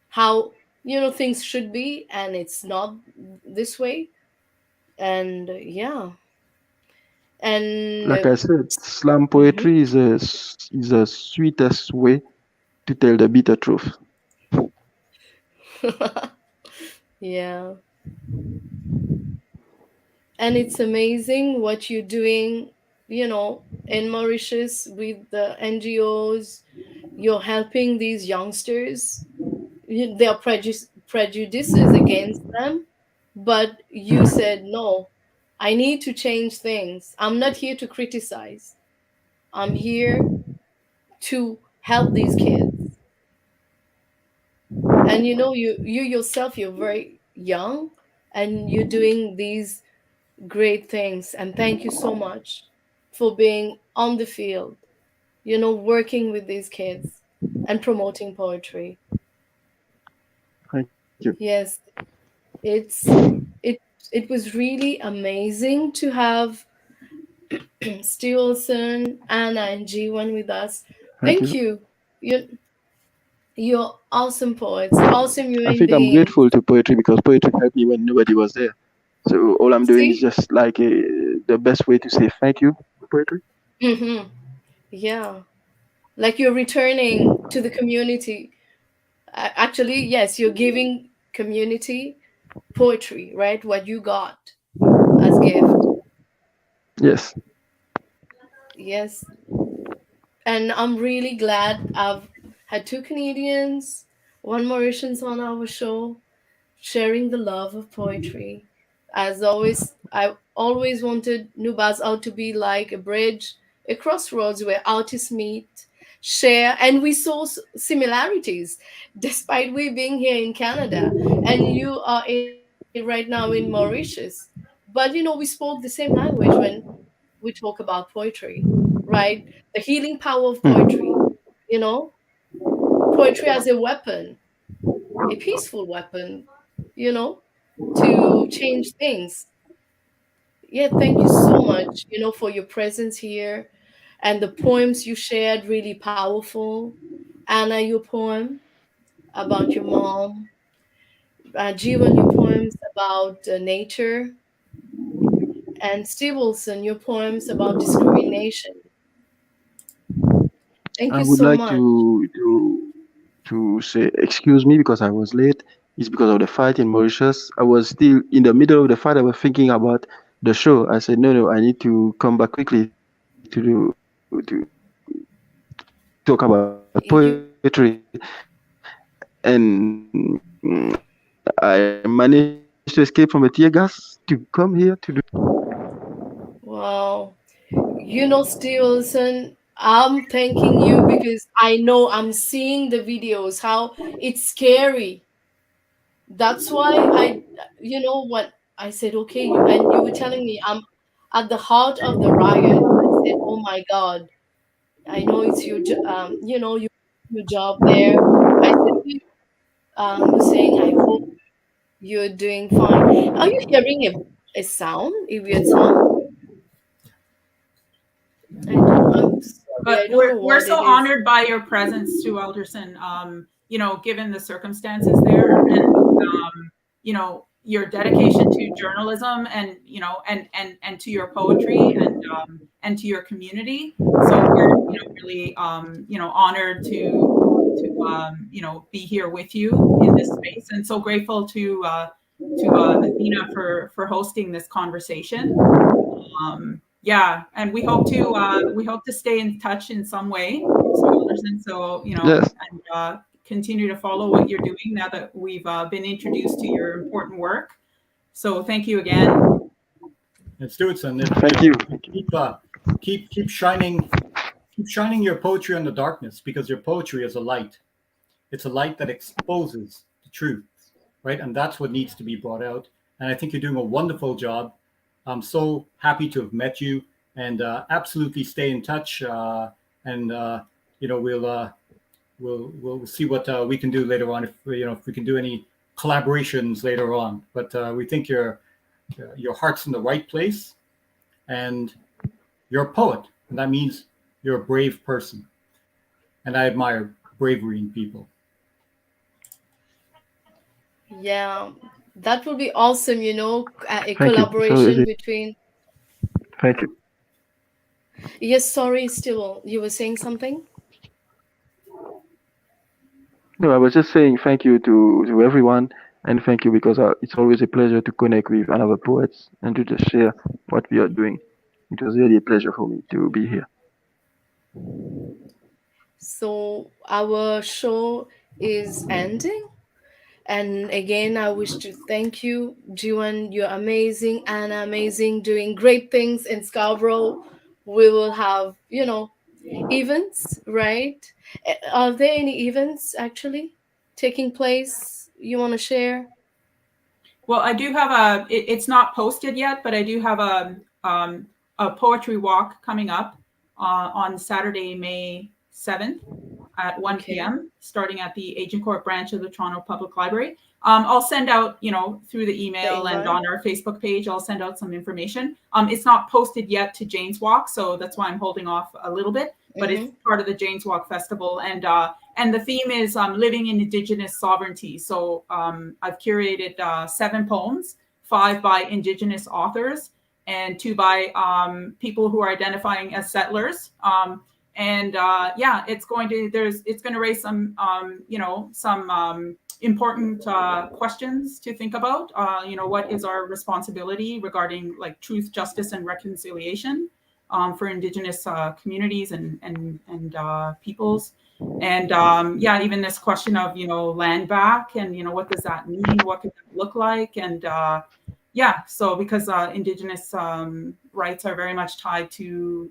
How things should be, and it's not this way. And yeah. And Like I said, slam poetry is a sweetest way to tell the bitter truth. yeah. And it's amazing what you're doing, in Mauritius with the NGOs. You're helping these youngsters. There are prejudices against them, but you said, no, I need to change things. I'm not here to criticize, I'm here to help these kids. And you yourself, you're very young, and you're doing these great things. And thank you so much for being on the field, working with these kids and promoting poetry. Thank you. Yes, it's it it was really amazing to have Stewelderson, Anna, and Jeevan with us. Thank Thank you. you. You're awesome poets, awesome I human think I'm beings. grateful to poetry because poetry helped me when nobody was there. So all I'm doing is See? just like the best way to say thank you to poetry. Mm-hmm. Yeah. Like you're returning to the community. Actually, yes, you're giving community poetry, right? What you got as gift. Yes. Yes. And I'm really glad I've had two Canadians, one Mauritians on our show, sharing the love of poetry. As always, I always wanted Nou Baz-Art to be like a bridge, a crossroads where artists meet, share, and we saw similarities, despite we being here in Canada, and you are right now in Mauritius. But we spoke the same language when we talk about poetry, right? The healing power of Mhm. poetry, you know, poetry as a weapon, a peaceful weapon, you know, to change things. Yeah, thank you so much, for your presence here, and the poems you shared, really powerful. Anna, your poem about your mom, Jivan, your poems about nature, and Stewelderson, your poems about discrimination. Thank I you would so like much. to say excuse me because I was late. It's because of the fight in Mauritius. I was still in the middle of the fight. I was thinking about the show. I said, no, I need to come back quickly to talk about poetry. And I managed to escape from the tear gas to come here to do this. Wow. Steelson, I'm thanking you because I know I'm seeing the videos, how it's scary. That's why what I said, okay, and you were telling me I'm at the heart of the riot. I said, oh my God, I know it's your job there. I said, Hussein, I hope you're doing fine. Are you hearing a sound, a weird sound? I'm sorry, I But don't know we're what so it is. honored by your presence, Stu Alderson. Given the circumstances there, and your dedication to journalism, and and to your poetry, and to your community. So we're really honored to be here with you in this space, and so grateful to Athena for hosting this conversation. Yeah, and we hope to stay in touch in some way, so Alderson. So Yes. and continue to follow what you're doing now that we've been introduced to your important work. So thank you again. And Stewardson, if Thank you. keep shining your poetry on the darkness, because your poetry is a light. It's a light that exposes the truth, right? And that's what needs to be brought out. And I think you're doing a wonderful job. I'm so happy to have met you, and absolutely stay in touch. And we'll see what we can do later on, if we can do any collaborations later on. But we think your heart's in the right place, and you're a poet, and that means you're a brave person. And I admire bravery in people. Yeah, that would be awesome, a Thank you. So is collaboration it? between. Thank you. Yes, sorry, Stewel, you were saying something? No, I was just saying thank you to everyone, and thank you because it's always a pleasure to connect with another poets and to just share what we are doing. It was really a pleasure for me to be here. So our show is ending. And again, I wish to thank you, Jivan. You're amazing, Anna, amazing, doing great things in Scarborough. We will have, events, right? Are there any events actually taking place you want to share? Well, I do have it's not posted yet, but I do have a poetry walk coming up on Saturday, May 7th at 1 Okay. p.m., starting at the Agincourt branch of the Toronto Public Library. I'll send out, through the email and invite? on our Facebook page, I'll send out some information. It's not posted yet to Jane's Walk, so that's why I'm holding off a little bit, but it's part of the Jane's Walk Festival. And the theme is living in Indigenous sovereignty. So I've curated 7 poems, 5 by Indigenous authors and 2 by people who are identifying as settlers. It's going to raise some some important questions to think about. What is our responsibility regarding like truth, justice, and reconciliation for Indigenous communities and peoples. And even this question of land back and what does that mean? What could that look like? And so because Indigenous rights are very much tied to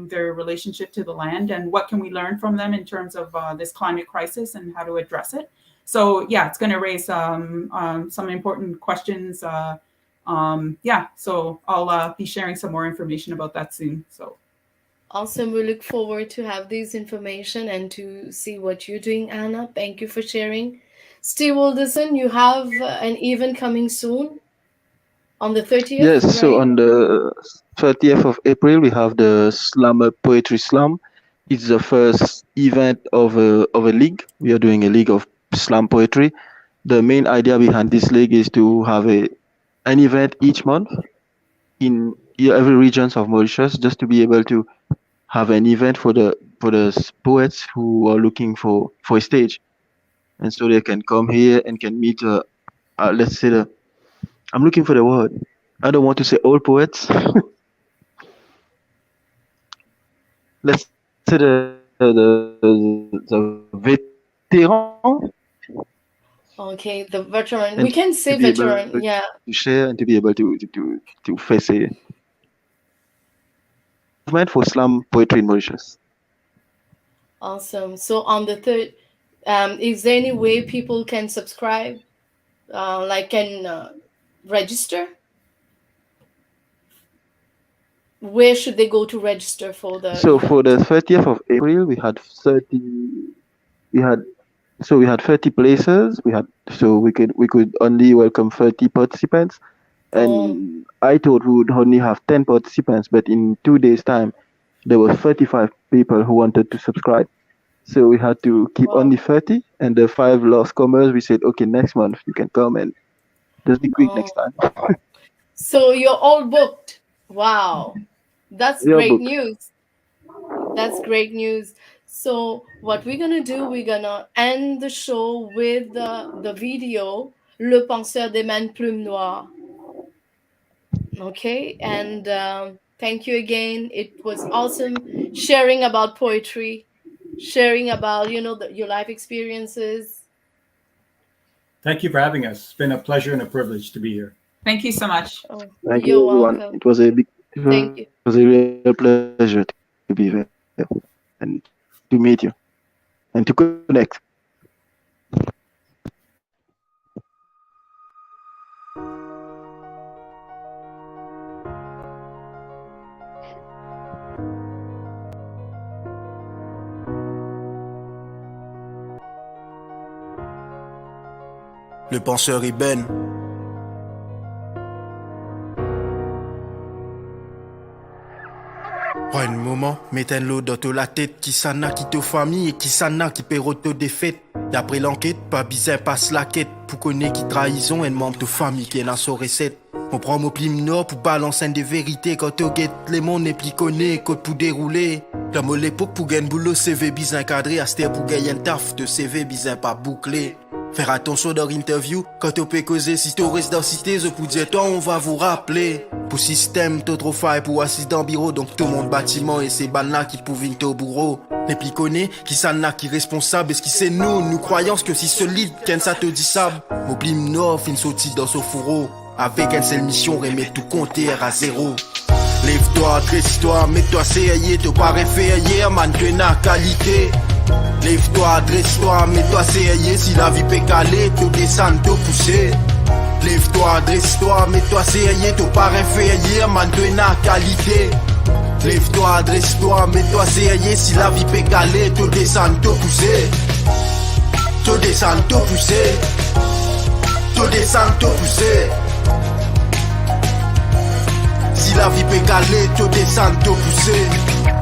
their relationship to the land, and what can we learn from them in terms of this climate crisis and how to address it. So it's going to raise some important questions. So I'll be sharing some more information about that soon. So. Awesome. We look forward to have this information and to see what you're doing, Anna. Thank you for sharing. Stewelderson, you have an event coming soon on the 30th. Yes, right? so on the 30th of April, we have the Slammer Poetry Slam. It's the first event of a league. We are doing a league of slam poetry. The main idea behind this league is to have an event each month in every regions of Mauritius, just to be able to have an event for the poets who are looking for a stage, and so they can come here and can meet. Let's say I'm looking for the word. I don't want to say all poets. Let's say the veteran. Okay, the veteran. And we can say to be able veteran, yeah. To share and to be able to face a movement for slam poetry in Mauritius. Awesome. So on the 3rd, is there any way people can subscribe, can register? Where should they go to register for the So event? for the 30th of April, we had 30 places. We could only welcome 30 participants, and I thought we would only have 10 participants, but in 2 days' time, there were 35 people who wanted to subscribe. So we had to keep only 30, and the 5 lost comers, we said, okay, next month you can come and just be quick next time. So you're all booked. Wow. That's great booked. news. That's great news. So what we're going to do, we're going to end the show with the video, Le Penseur des Mains Plumes Noires. Okay, and thank you again. It was awesome sharing about poetry, sharing about, your life experiences. Thank you for having us. It's been a pleasure and a privilege to be here. Thank you so much. Thank You're you, everyone. welcome. It was a real pleasure to be there and to meet you and to connect. Le penseur Ibn. Prends un moment, mettez l'eau dans la tête. Qui s'en a qui te famille et qui s'en a qui perd te défaite. D'après l'enquête, pas bizarre passe la quête. Pour connaître qui trahison et membre de famille qui est dans sa recette. On prend mon pli nord pour balancer des vérités. Quand on guette les mondes n'est plus connu, code pour dérouler. Comme à l'époque pour gagner boulot, CV bizarre cadré, à cette pour gagner un taf de CV bizarre pas bouclé. Faire attention dans l'interview, quand on peut causer, si tu restes dans la cité, je peux dire, toi, on va vous rappeler. Pour système, t'as trop faille pour assis dans le bureau, donc tout le monde bâtiment et c'est ban-là qui pouvent venir au bureau. Les piconner, qui s'en a qui responsable, est-ce qui c'est nous croyons que si solide, qu'en ça te dit ça. M'oublie m'noff, une sortie dans ce fourreau. Avec une seule mission, remettre tout compter à zéro. Lève-toi, dresse-toi, mets-toi sérieux, t'as pas référé hier, man, tu n'as qualité. Lève-toi, dresse-toi, mets-toi sérieux, si la vie peut caler, te descendre, te pousser. Lève-toi, dresse-toi, mets-toi sérieux, t'as pas référé hier, man, tu n'as qualité. Lève-toi, dresse-toi, mets-toi sérieux, si la vie peut caler, te descendre, te pousser. Te descendre, te pousser. Te descendre, te pousser. Si la vie peut caler, te descendre, te pousser.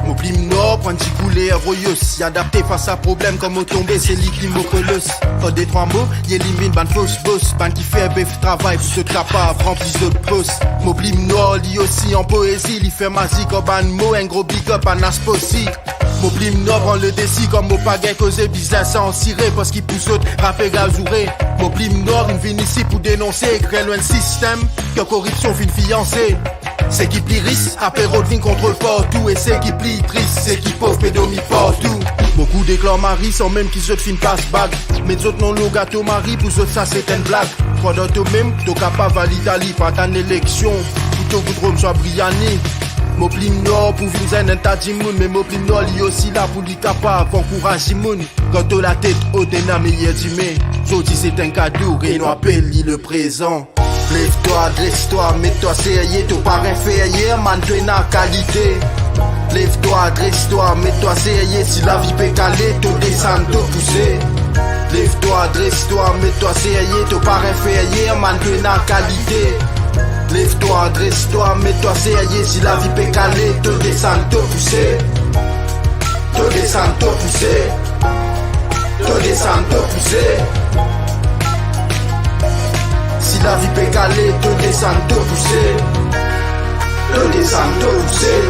M'oublie m'nord, prendre petit couler, royeux. Si adapté face à problème, comme au tomber, c'est lui qui m'ocolos. En des trois mots, y'élimine ban fausse boss. Ban qui fait bœuf travail, pour se capable, remplis de postes. M'oublie m'nord, lui aussi en poésie, il fait magie comme ban mot, un gros big up à Nash possible. M'oublie m'nord, prend le décis comme au pagaille, causer business sans cirer, parce qu'il pousse autre, rapper gazouré. M'oublie m'nord, il vient ici pour dénoncer, créer loin le système, que corruption vient fiancer. C'est qui plie risque, apéro de contre partout. Et c'est qui plie triste, c'est qui pauvre pédomi partout. Beaucoup d'éclats maris sans même qu'ils se fin passe bague. Mais d'autres non le gâteau mari, pour eux ça c'est une blague. Pendant toi-même, t'es capable de l'Italie, pas ta élection. Plutôt que de soit Briani. Mon plim nord pour venir un tas de moun, mais mon plim nord lui aussi là pour lui capable d'encourager moun. Quand t'as la tête haute et n'a meilleur d'humain. Jodi c'est un cadeau, et nous appelle le présent. Lève-toi, dresse-toi, mets-toi sérieux, t'as pas référé, man, tu n'as qualité. Lève-toi, dresse-toi, mets-toi sérieux, si la vie peut caler, te descendre, te pousser. Lève-toi, dresse-toi, mets-toi sérieux, t'as pas référé, man, tu n'as qualité. Lève-toi, dresse-toi, mets-toi sérieux, si la vie peut caler, te descendre, te pousser. Te descendre, te pousser. Te descendre, te pousser. Si la vie peut caler, te descendre, te pousser. Te descendre, te pousser.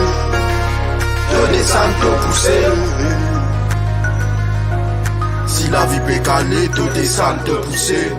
Te descendre, te pousser. Si la vie peut caler, te descendre, te pousser.